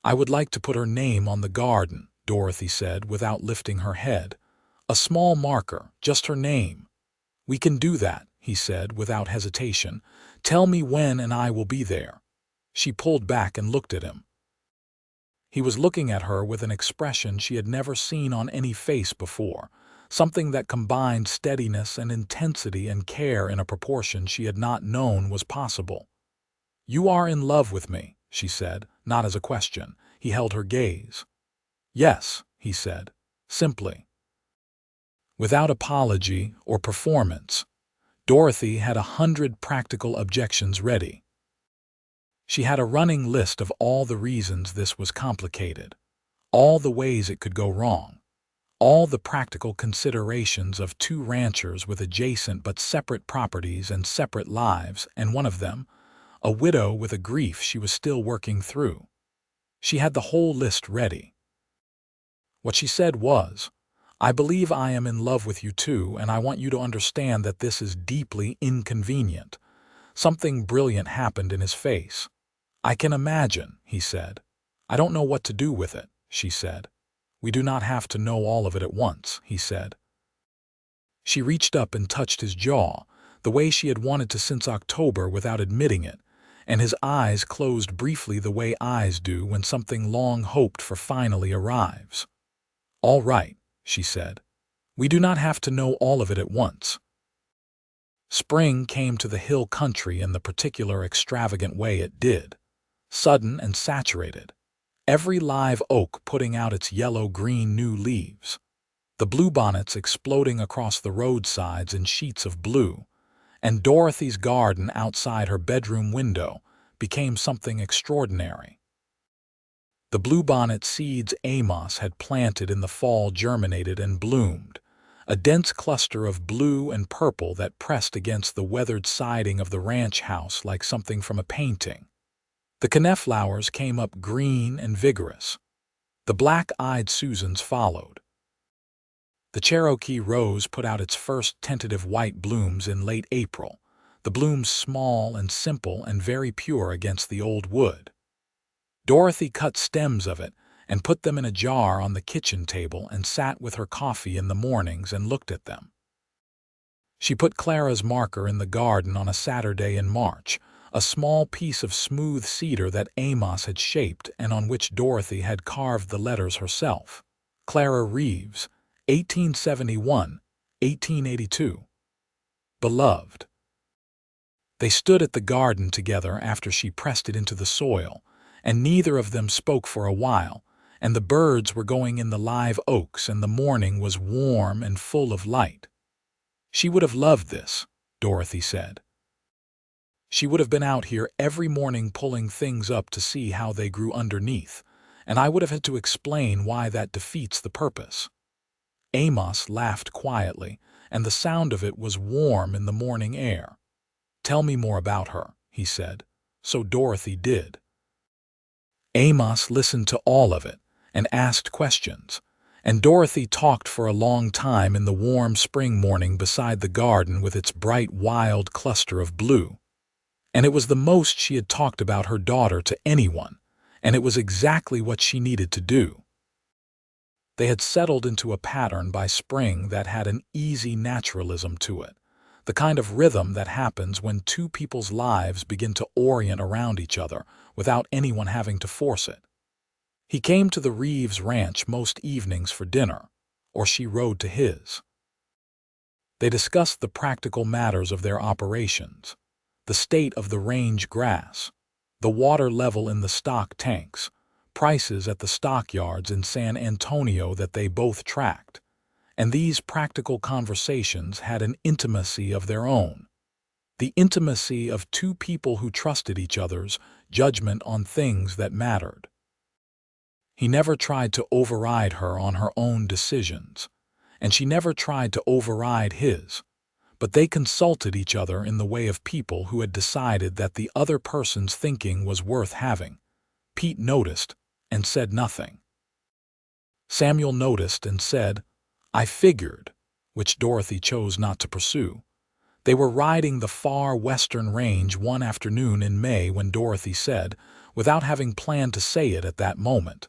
"I would like to put her name on the garden," Dorothy said without lifting her head. "A small marker, just her name." "We can do that," he said without hesitation. "Tell me when and I will be there." She pulled back and looked at him. He was looking at her with an expression she had never seen on any face before, something that combined steadiness and intensity and care in a proportion she had not known was possible. "You are in love with me," she said, not as a question. He held her gaze. "Yes," he said, simply. Without apology or performance, Dorothy had 100 practical objections ready. She had a running list of all the reasons this was complicated, all the ways it could go wrong, all the practical considerations of two ranchers with adjacent but separate properties and separate lives, and one of them, a widow with a grief she was still working through. She had the whole list ready. What she said was, "I believe I am in love with you too, and I want you to understand that this is deeply inconvenient." Something brilliant happened in his face. "I can imagine," he said. "I don't know what to do with it," she said. "We do not have to know all of it at once," he said. She reached up and touched his jaw, the way she had wanted to since October without admitting it, and his eyes closed briefly the way eyes do when something long hoped for finally arrives. "All right," she said. "We do not have to know all of it at once." Spring came to the hill country in the particular extravagant way it did, sudden and saturated, every live oak putting out its yellow-green new leaves, the bluebonnets exploding across the roadsides in sheets of blue, and Dorothy's garden outside her bedroom window became something extraordinary. The bluebonnet seeds Amos had planted in the fall germinated and bloomed, a dense cluster of blue and purple that pressed against the weathered siding of the ranch house like something from a painting. The coneflowers came up green and vigorous. The black-eyed Susans followed. The Cherokee rose put out its first tentative white blooms in late April, the blooms small and simple and very pure against the old wood. Dorothy cut stems of it and put them in a jar on the kitchen table and sat with her coffee in the mornings and looked at them. She put Clara's marker in the garden on a Saturday in March, a small piece of smooth cedar that Amos had shaped and on which Dorothy had carved the letters herself. Clara Reeves, 1871, 1882. Beloved. They stood at the garden together after she pressed it into the soil, and neither of them spoke for a while, and the birds were going in the live oaks and the morning was warm and full of light. She would have loved this, Dorothy said. She would have been out here every morning pulling things up to see how they grew underneath, and I would have had to explain why that defeats the purpose. Amos laughed quietly, and the sound of it was warm in the morning air. "Tell me more about her," he said. So Dorothy did. Amos listened to all of it and asked questions, and Dorothy talked for a long time in the warm spring morning beside the garden with its bright wild cluster of blue. And it was the most she had talked about her daughter to anyone, and it was exactly what she needed to do. They had settled into a pattern by spring that had an easy naturalism to it, the kind of rhythm that happens when two people's lives begin to orient around each other without anyone having to force it. He came to the Reeves ranch most evenings for dinner, or she rode to his. They discussed the practical matters of their operations, the state of the range grass, the water level in the stock tanks, prices at the stockyards in San Antonio that they both tracked, and these practical conversations had an intimacy of their own, the intimacy of two people who trusted each other's judgment on things that mattered. He never tried to override her on her own decisions, and she never tried to override his, but they consulted each other in the way of people who had decided that the other person's thinking was worth having. Pete noticed and said nothing. Samuel noticed and said, "I figured," which Dorothy chose not to pursue. They were riding the far western range one afternoon in May when Dorothy said, without having planned to say it at that moment,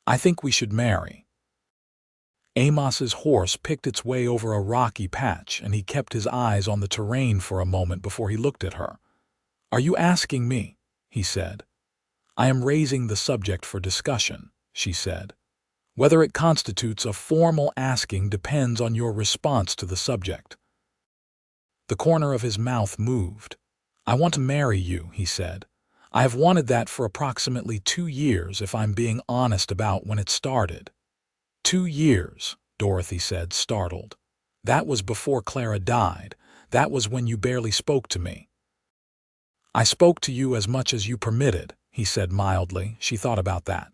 "I think we should marry." Amos's horse picked its way over a rocky patch and he kept his eyes on the terrain for a moment before he looked at her. "Are you asking me?" he said. "I am raising the subject for discussion," she said. "Whether it constitutes a formal asking depends on your response to the subject." The corner of his mouth moved. "I want to marry you," he said. "I have wanted that for approximately 2 years if I'm being honest about when it started." 2 years, Dorothy said, startled. "That was before Clara died. That was when you barely spoke to me." "I spoke to you as much as you permitted," he said mildly. She thought about that.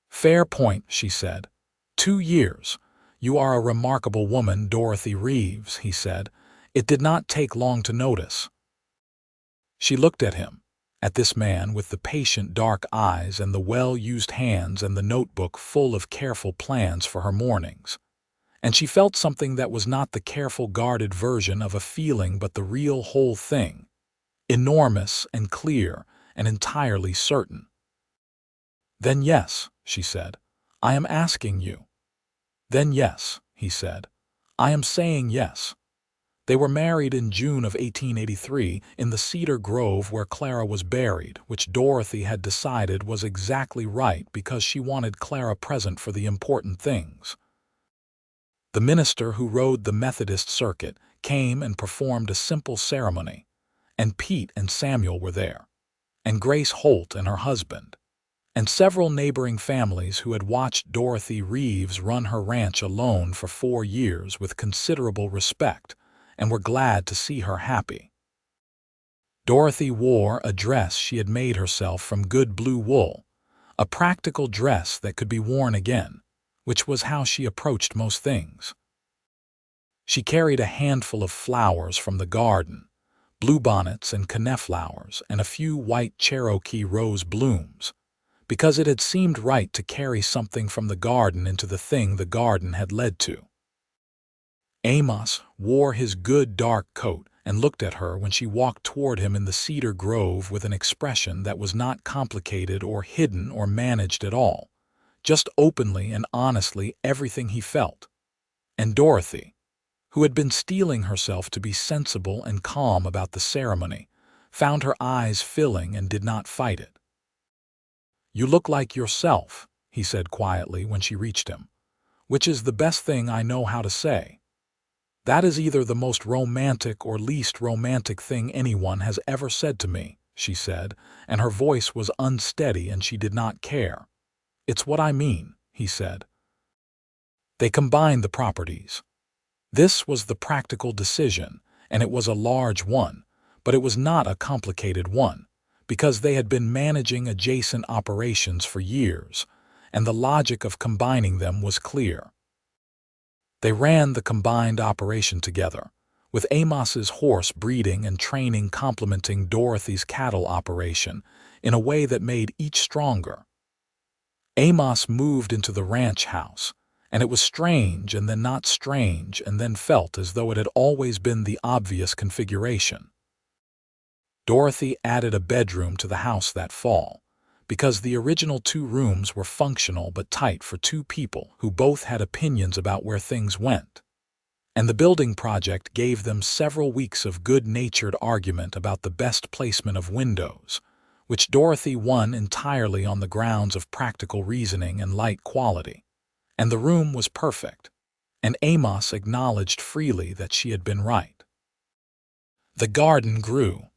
"Fair point," she said. 2 years. You are a remarkable woman, Dorothy Reeves," he said. "It did not take long to notice." She looked at him. at this man with the patient dark eyes and the well-used hands and the notebook full of careful plans for her mornings. And she felt something that was not the careful guarded version of a feeling but the real whole thing, enormous and clear and entirely certain. "Then yes," she said, "I am asking you." "Then yes," he said, "I am saying yes." They were married in June of 1883 in the cedar grove where Clara was buried, which Dorothy had decided was exactly right because she wanted Clara present for the important things. The minister who rode the Methodist circuit came and performed a simple ceremony, and Pete and Samuel were there, and Grace Holt and her husband, and several neighboring families who had watched Dorothy Reeves run her ranch alone for 4 years with considerable respect and were glad to see her happy. Dorothy wore a dress she had made herself from good blue wool, a practical dress that could be worn again, which was how she approached most things. She carried a handful of flowers from the garden, bluebonnets and coneflowers and a few white Cherokee rose blooms, because it had seemed right to carry something from the garden into the thing the garden had led to. Amos wore his good dark coat and looked at her when she walked toward him in the cedar grove with an expression that was not complicated or hidden or managed at all, just openly and honestly everything he felt. And Dorothy, who had been steeling herself to be sensible and calm about the ceremony, found her eyes filling and did not fight it. "You look like yourself," he said quietly when she reached him, "which is the best thing I know how to say. That is either the most romantic or least romantic thing anyone has ever said to me," she said, and her voice was unsteady and she did not care. "It's what I mean," he said. They combined the properties. This was the practical decision, and it was a large one, but it was not a complicated one, because they had been managing adjacent operations for years, and the logic of combining them was clear. They ran the combined operation together, with Amos's horse breeding and training complementing Dorothy's cattle operation in a way that made each stronger. Amos moved into the ranch house, and it was strange and then not strange and then felt as though it had always been the obvious configuration. Dorothy added a bedroom to the house that fall, because the original 2 rooms were functional but tight for 2 people who both had opinions about where things went. And the building project gave them several weeks of good-natured argument about the best placement of windows, which Dorothy won entirely on the grounds of practical reasoning and light quality. And the room was perfect, and Amos acknowledged freely that she had been right. The garden grew.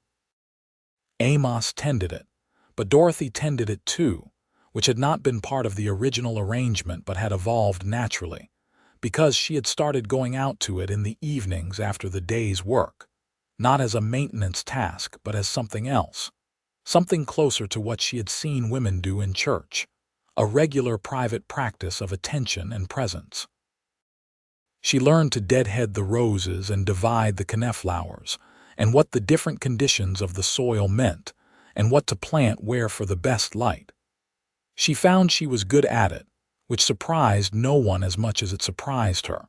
Amos tended it, but Dorothy tended it too, which had not been part of the original arrangement but had evolved naturally, because she had started going out to it in the evenings after the day's work, not as a maintenance task but as something else, something closer to what she had seen women do in church, a regular private practice of attention and presence. She learned to deadhead the roses and divide the coneflowers, and what the different conditions of the soil meant, and what to plant where for the best light. She found she was good at it, which surprised no one as much as it surprised her.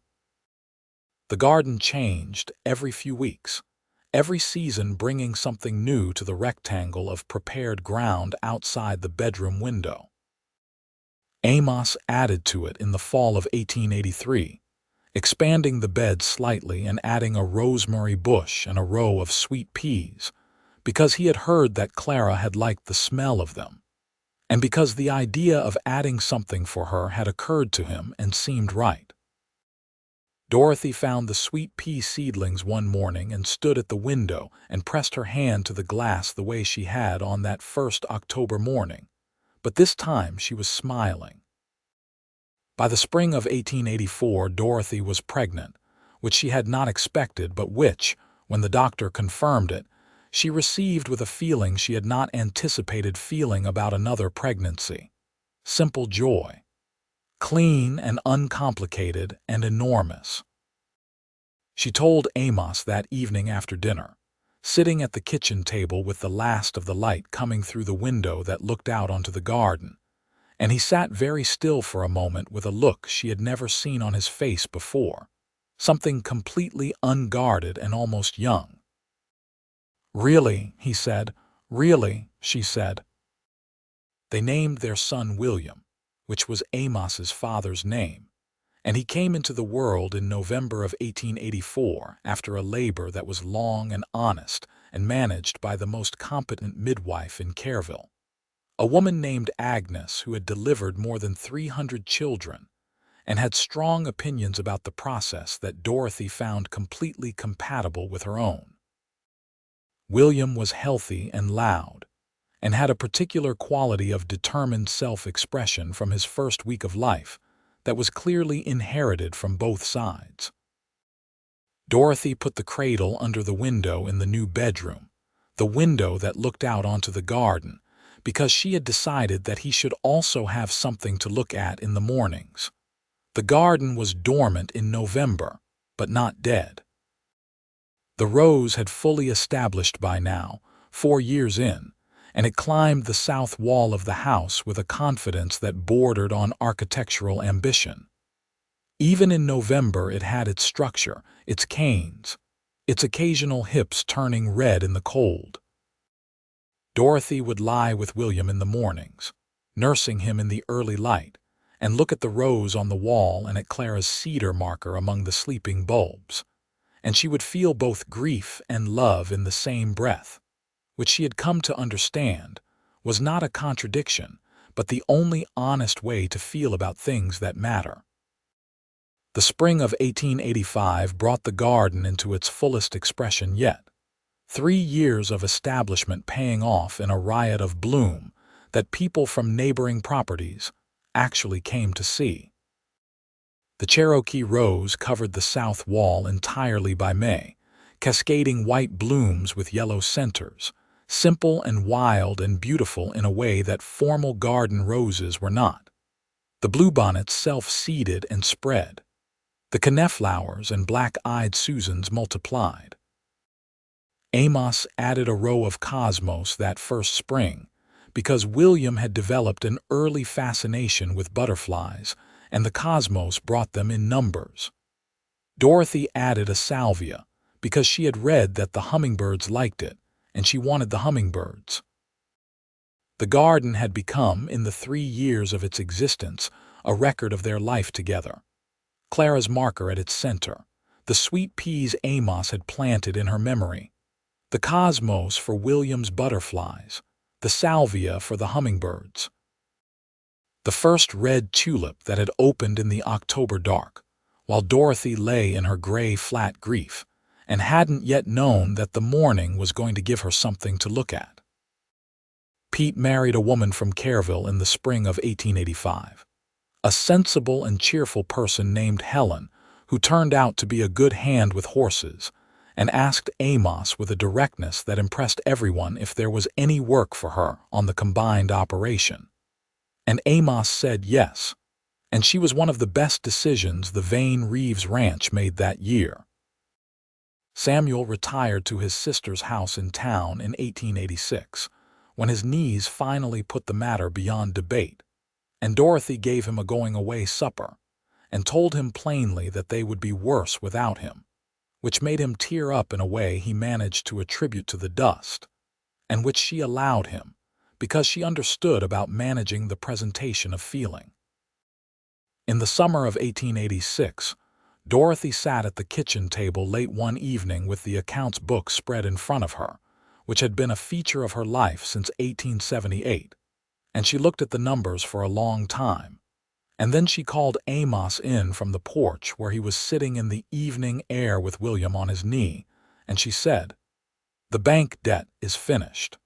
The garden changed every few weeks, every season bringing something new to the rectangle of prepared ground outside the bedroom window. Amos added to it in the fall of 1883, expanding the bed slightly and adding a rosemary bush and a row of sweet peas, because he had heard that Clara had liked the smell of them, and because the idea of adding something for her had occurred to him and seemed right. Dorothy found the sweet pea seedlings one morning and stood at the window and pressed her hand to the glass the way she had on that first October morning, but this time she was smiling. By the spring of 1884, Dorothy was pregnant, which she had not expected but which, when the doctor confirmed it, she received with a feeling she had not anticipated feeling about another pregnancy. Simple joy. Clean and uncomplicated and enormous. She told Amos that evening after dinner, sitting at the kitchen table with the last of the light coming through the window that looked out onto the garden, and he sat very still for a moment with a look she had never seen on his face before, something completely unguarded and almost young. "Really?" he said. "Really?" she said. They named their son William, which was Amos's father's name, and he came into the world in November of 1884 after a labor that was long and honest and managed by the most competent midwife in Careville, a woman named Agnes who had delivered more than 300 children and had strong opinions about the process that Dorothy found completely compatible with her own. William was healthy and loud, and had a particular quality of determined self-expression from his first week of life that was clearly inherited from both sides. Dorothy put the cradle under the window in the new bedroom, the window that looked out onto the garden, because she had decided that he should also have something to look at in the mornings. The garden was dormant in November, but not dead. The rose had fully established by now, 4 years in, and it climbed the south wall of the house with a confidence that bordered on architectural ambition. Even in November it had its structure, its canes, its occasional hips turning red in the cold. Dorothy would lie with William in the mornings, nursing him in the early light, and look at the rose on the wall and at Clara's cedar marker among the sleeping bulbs, and she would feel both grief and love in the same breath, which she had come to understand was not a contradiction, but the only honest way to feel about things that matter. The spring of 1885 brought the garden into its fullest expression yet, 3 years of establishment paying off in a riot of bloom that people from neighboring properties actually came to see. The Cherokee rose covered the south wall entirely by May, cascading white blooms with yellow centers, simple and wild and beautiful in a way that formal garden roses were not. The bluebonnets self-seeded and spread. The coneflowers and black-eyed Susans multiplied. Amos added a row of cosmos that first spring, because William had developed an early fascination with butterflies, and the cosmos brought them in numbers. Dorothy added a salvia, because she had read that the hummingbirds liked it, and she wanted the hummingbirds. The garden had become, in the 3 years of its existence, a record of their life together. Clara's marker at its center, the sweet peas Amos had planted in her memory, the cosmos for William's butterflies, the salvia for the hummingbirds. The first red tulip that had opened in the October dark, while Dorothy lay in her gray flat grief, and hadn't yet known that the morning was going to give her something to look at. Pete married a woman from Careville in the spring of 1885, a sensible and cheerful person named Helen, who turned out to be a good hand with horses, and asked Amos with a directness that impressed everyone if there was any work for her on the combined operation. And Amos said yes, and she was one of the best decisions the Vane Reeves ranch made that year. Samuel retired to his sister's house in town in 1886, when his knees finally put the matter beyond debate, and Dorothy gave him a going-away supper, and told him plainly that they would be worse without him, which made him tear up in a way he managed to attribute to the dust, and which she allowed him, because she understood about managing the presentation of feeling. In the summer of 1886, Dorothy sat at the kitchen table late one evening with the accounts book spread in front of her, which had been a feature of her life since 1878, and she looked at the numbers for a long time, and then she called Amos in from the porch where he was sitting in the evening air with William on his knee, and she said, "The bank debt is finished."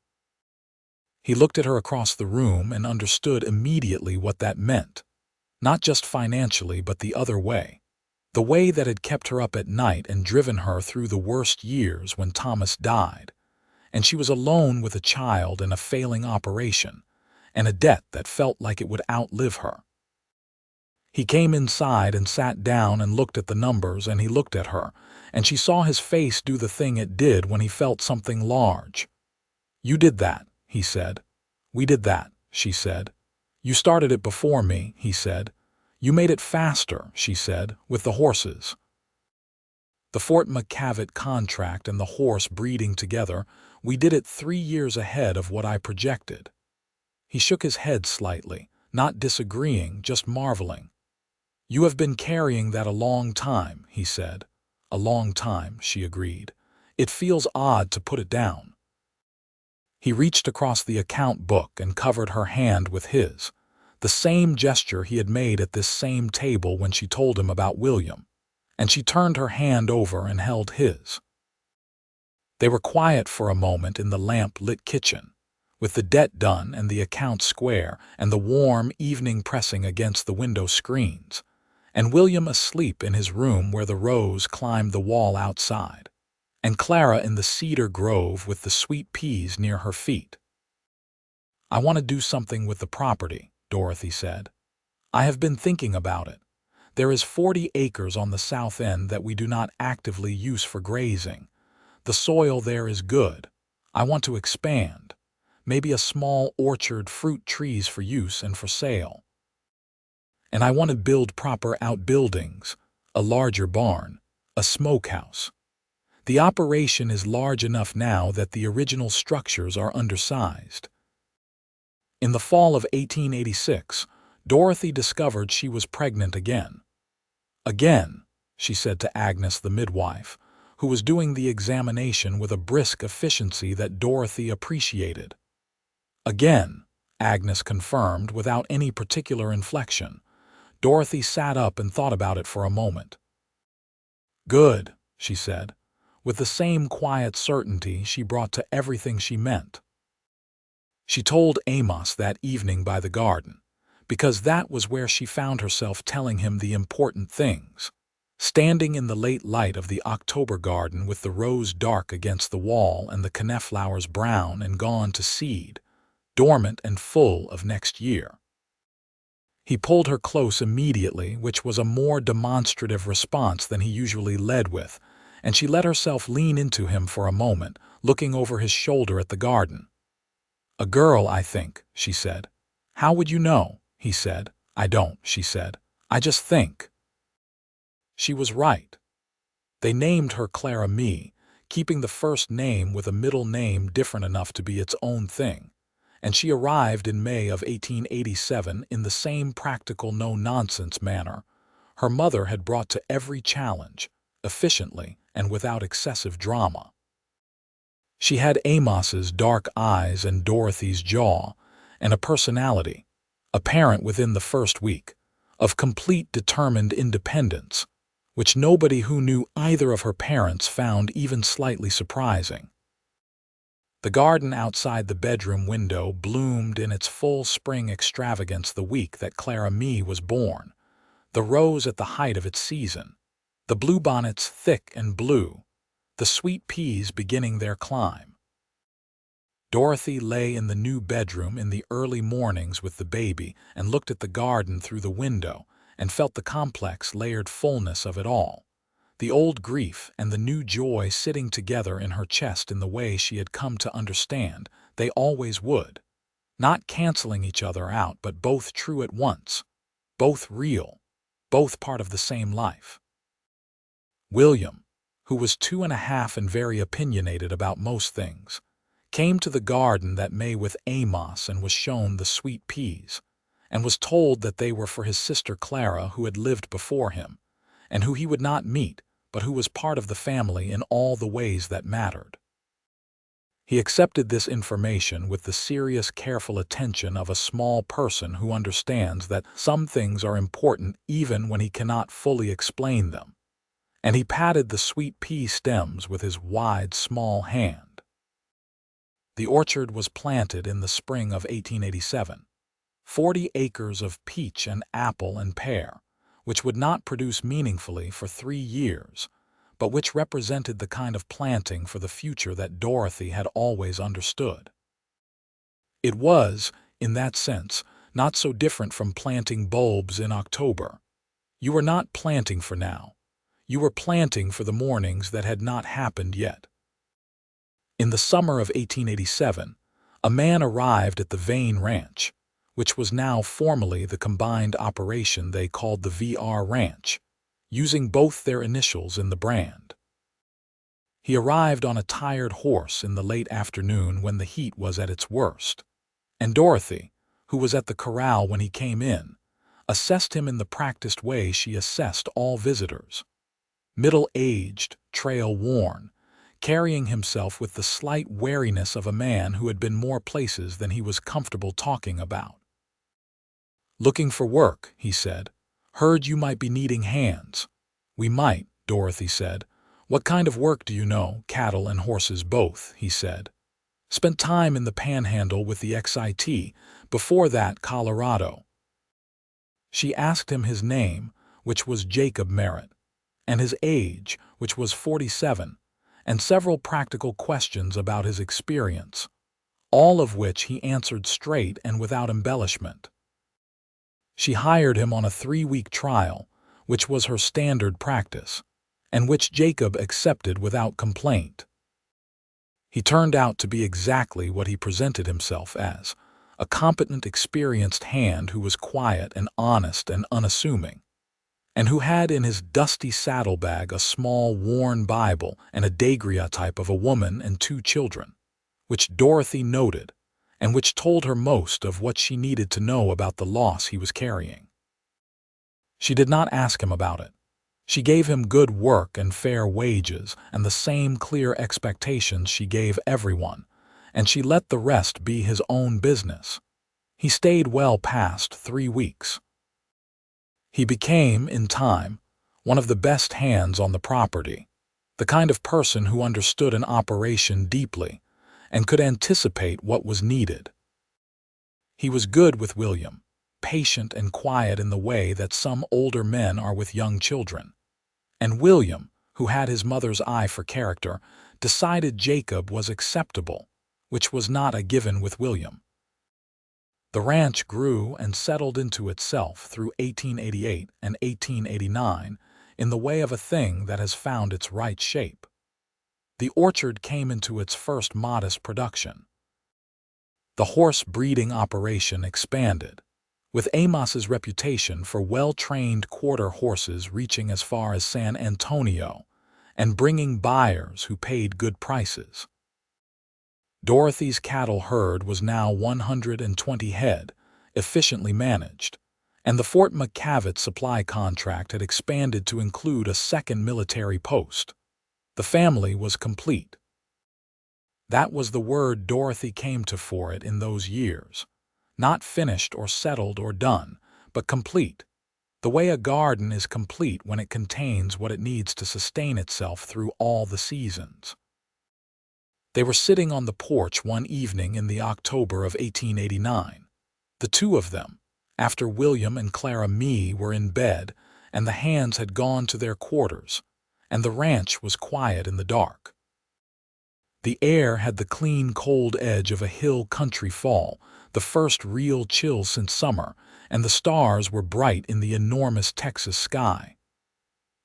He looked at her across the room and understood immediately what that meant, not just financially but the other way. The way that had kept her up at night and driven her through the worst years when Thomas died, and she was alone with a child and a failing operation, and a debt that felt like it would outlive her. He came inside and sat down and looked at the numbers, and he looked at her, and she saw his face do the thing it did when he felt something large. "You did that," he said. "We did that," she said. "You started it before me," he said. "You made it faster," she said, "with the horses." The Fort McCavitt contract and the horse breeding together, we did it 3 years ahead of what I projected. He shook his head slightly, not disagreeing, just marveling. "You have been carrying that a long time," he said. "A long time," she agreed. "It feels odd to put it down." He reached across the account book and covered her hand with his, the same gesture he had made at this same table when she told him about William, and she turned her hand over and held his. They were quiet for a moment in the lamp-lit kitchen, with the debt done and the account square and the warm evening pressing against the window screens, and William asleep in his room where the rose climbed the wall outside, and Clara in the cedar grove with the sweet peas near her feet. "I want to do something with the property," Dorothy said. "I have been thinking about it. There is 40 acres on the south end that we do not actively use for grazing. The soil there is good. I want to expand. Maybe a small orchard, fruit trees for use and for sale. And I want to build proper outbuildings, a larger barn, a smokehouse. The operation is large enough now that the original structures are undersized." In the fall of 1886, Dorothy discovered she was pregnant again. "Again," she said to Agnes the midwife, who was doing the examination with a brisk efficiency that Dorothy appreciated. "Again," Agnes confirmed without any particular inflection. Dorothy sat up and thought about it for a moment. "Good," she said, with the same quiet certainty she brought to everything she meant. She told Amos that evening by the garden, because that was where she found herself telling him the important things. Standing in the late light of the October garden with the rose dark against the wall and the canneflowers brown and gone to seed, dormant and full of next year. He pulled her close immediately, which was a more demonstrative response than he usually led with, and she let herself lean into him for a moment, looking over his shoulder at the garden. "A girl, I think," she said. "How would you know?" he said. "I don't," she said. "I just think." She was right. They named her Clara Mee, keeping the first name with a middle name different enough to be its own thing, and she arrived in May of 1887 in the same practical no-nonsense manner her mother had brought to every challenge, efficiently and without excessive drama. She had Amos's dark eyes and Dorothy's jaw, and a personality, apparent within the first week, of complete determined independence, which nobody who knew either of her parents found even slightly surprising. The garden outside the bedroom window bloomed in its full spring extravagance the week that Clara Mee was born, the rose at the height of its season, the bluebonnets thick and blue, the sweet peas beginning their climb. Dorothy lay in the new bedroom in the early mornings with the baby and looked at the garden through the window and felt the complex, layered fullness of it all, the old grief and the new joy sitting together in her chest in the way she had come to understand they always would, not canceling each other out but both true at once, both real, both part of the same life. William, who was 2.5 and very opinionated about most things, came to the garden that May with Amos and was shown the sweet peas, and was told that they were for his sister Clara, who had lived before him, and who he would not meet, but who was part of the family in all the ways that mattered. He accepted this information with the serious, careful attention of a small person who understands that some things are important even when he cannot fully explain them, and he patted the sweet pea stems with his wide, small hand. The orchard was planted in the spring of 1887. 40 acres of peach and apple and pear, which would not produce meaningfully for 3 years, but which represented the kind of planting for the future that Dorothy had always understood. It was, in that sense, not so different from planting bulbs in October. You were not planting for now. You were planting for the mornings that had not happened yet. In the summer of 1887, a man arrived at the Vane Ranch, which was now formally the combined operation they called the VR Ranch, using both their initials in the brand. He arrived on a tired horse in the late afternoon when the heat was at its worst, and Dorothy, who was at the corral when he came in, assessed him in the practiced way she assessed all visitors. Middle-aged, trail-worn, carrying himself with the slight wariness of a man who had been more places than he was comfortable talking about. "Looking for work," he said. "Heard you might be needing hands." "We might," Dorothy said. "What kind of work do you know?" "Cattle and horses both," he said. "Spent time in the Panhandle with the XIT, before that Colorado." She asked him his name, which was Jacob Merritt, and his age, which was 47, and several practical questions about his experience, all of which he answered straight and without embellishment. She hired him on a 3-week trial, which was her standard practice, and which Jacob accepted without complaint. He turned out to be exactly what he presented himself as, a competent, experienced hand who was quiet and honest and unassuming, and who had in his dusty saddlebag a small, worn Bible and a daguerreotype of a woman and 2 children, which Dorothy noted, and which told her most of what she needed to know about the loss he was carrying. She did not ask him about it. She gave him good work and fair wages and the same clear expectations she gave everyone, and she let the rest be his own business. He stayed well past 3 weeks. He became, in time, one of the best hands on the property, the kind of person who understood an operation deeply and could anticipate what was needed. He was good with William, patient and quiet in the way that some older men are with young children, and William, who had his mother's eye for character, decided Jacob was acceptable, which was not a given with William. The ranch grew and settled into itself through 1888 and 1889 in the way of a thing that has found its right shape. The orchard came into its first modest production. The horse breeding operation expanded, with Amos's reputation for well-trained quarter horses reaching as far as San Antonio and bringing buyers who paid good prices. Dorothy's cattle herd was now 120 head, efficiently managed, and the Fort McCavett supply contract had expanded to include a second military post. The family was complete. That was the word Dorothy came to for it in those years. Not finished or settled or done, but complete, the way a garden is complete when it contains what it needs to sustain itself through all the seasons. They were sitting on the porch one evening in the October of 1889, the 2 of them, after William and Clara Mee were in bed and the hands had gone to their quarters, and the ranch was quiet in the dark. The air had the clean, cold edge of a hill country fall, the first real chill since summer, and the stars were bright in the enormous Texas sky.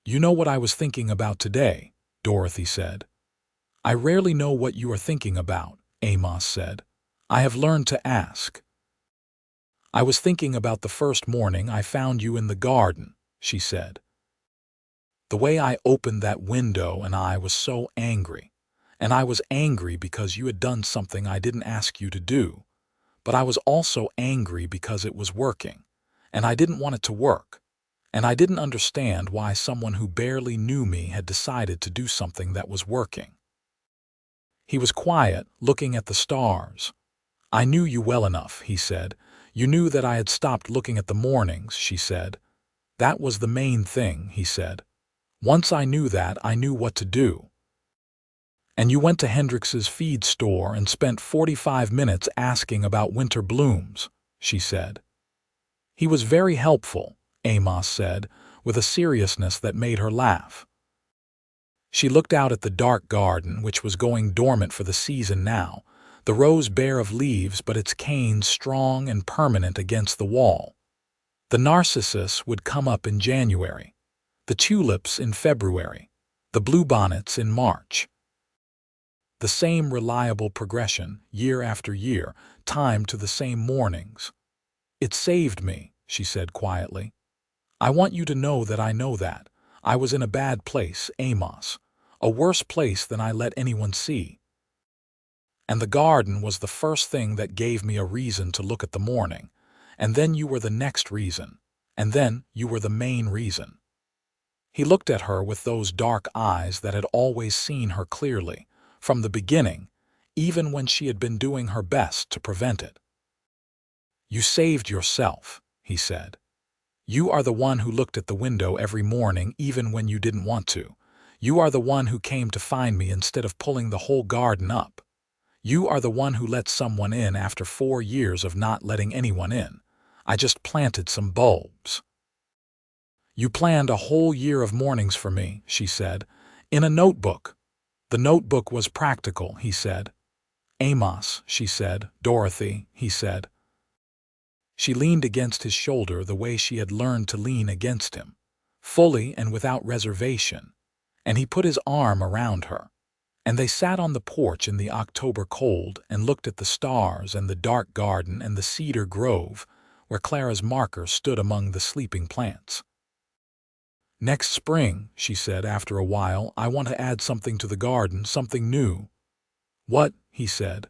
"You know what I was thinking about today," Dorothy said. "I rarely know what you are thinking about," Amos said. "I have learned to ask." "I was thinking about the first morning I found you in the garden," she said. "The way I opened that window, and I was so angry. And I was angry because you had done something I didn't ask you to do. But I was also angry because it was working, and I didn't want it to work. And I didn't understand why someone who barely knew me had decided to do something that was working." He was quiet, looking at the stars. "I knew you well enough," he said. "You knew that I had stopped looking at the mornings," she said. "That was the main thing," he said. "Once I knew that, I knew what to do." "And you went to Hendrix's feed store and spent 45 minutes asking about winter blooms," she said. "He was very helpful," Amos said, with a seriousness that made her laugh. She looked out at the dark garden, which was going dormant for the season now, the rose bare of leaves but its canes strong and permanent against the wall. The narcissus would come up in January, the tulips in February, the bluebonnets in March. The same reliable progression, year after year, timed to the same mornings. "It saved me," she said quietly. "I want you to know that I know that. I was in a bad place, Amos. A worse place than I let anyone see. And the garden was the first thing that gave me a reason to look at the morning. And then you were the next reason. And then you were the main reason." He looked at her with those dark eyes that had always seen her clearly, from the beginning, even when she had been doing her best to prevent it. "You saved yourself," he said. "You are the one who looked at the window every morning even when you didn't want to. You are the one who came to find me instead of pulling the whole garden up. You are the one who let someone in after 4 years of not letting anyone in. I just planted some bulbs." "You planned a whole year of mornings for me," she said, "in a notebook." "The notebook was practical," he said. "Amos," she said. "Dorothy," he said. She leaned against his shoulder the way she had learned to lean against him, fully and without reservation, and he put his arm around her. And they sat on the porch in the October cold and looked at the stars and the dark garden and the cedar grove where Clara's marker stood among the sleeping plants. "Next spring," she said after a while, "I want to add something to the garden, something new." "What?" he said.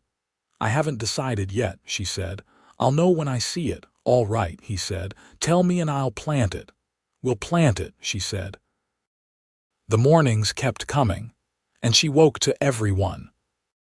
"I haven't decided yet," she said. "I'll know when I see it." "All right," he said. "Tell me and I'll plant it." "We'll plant it," she said. The mornings kept coming, and she woke to everyone,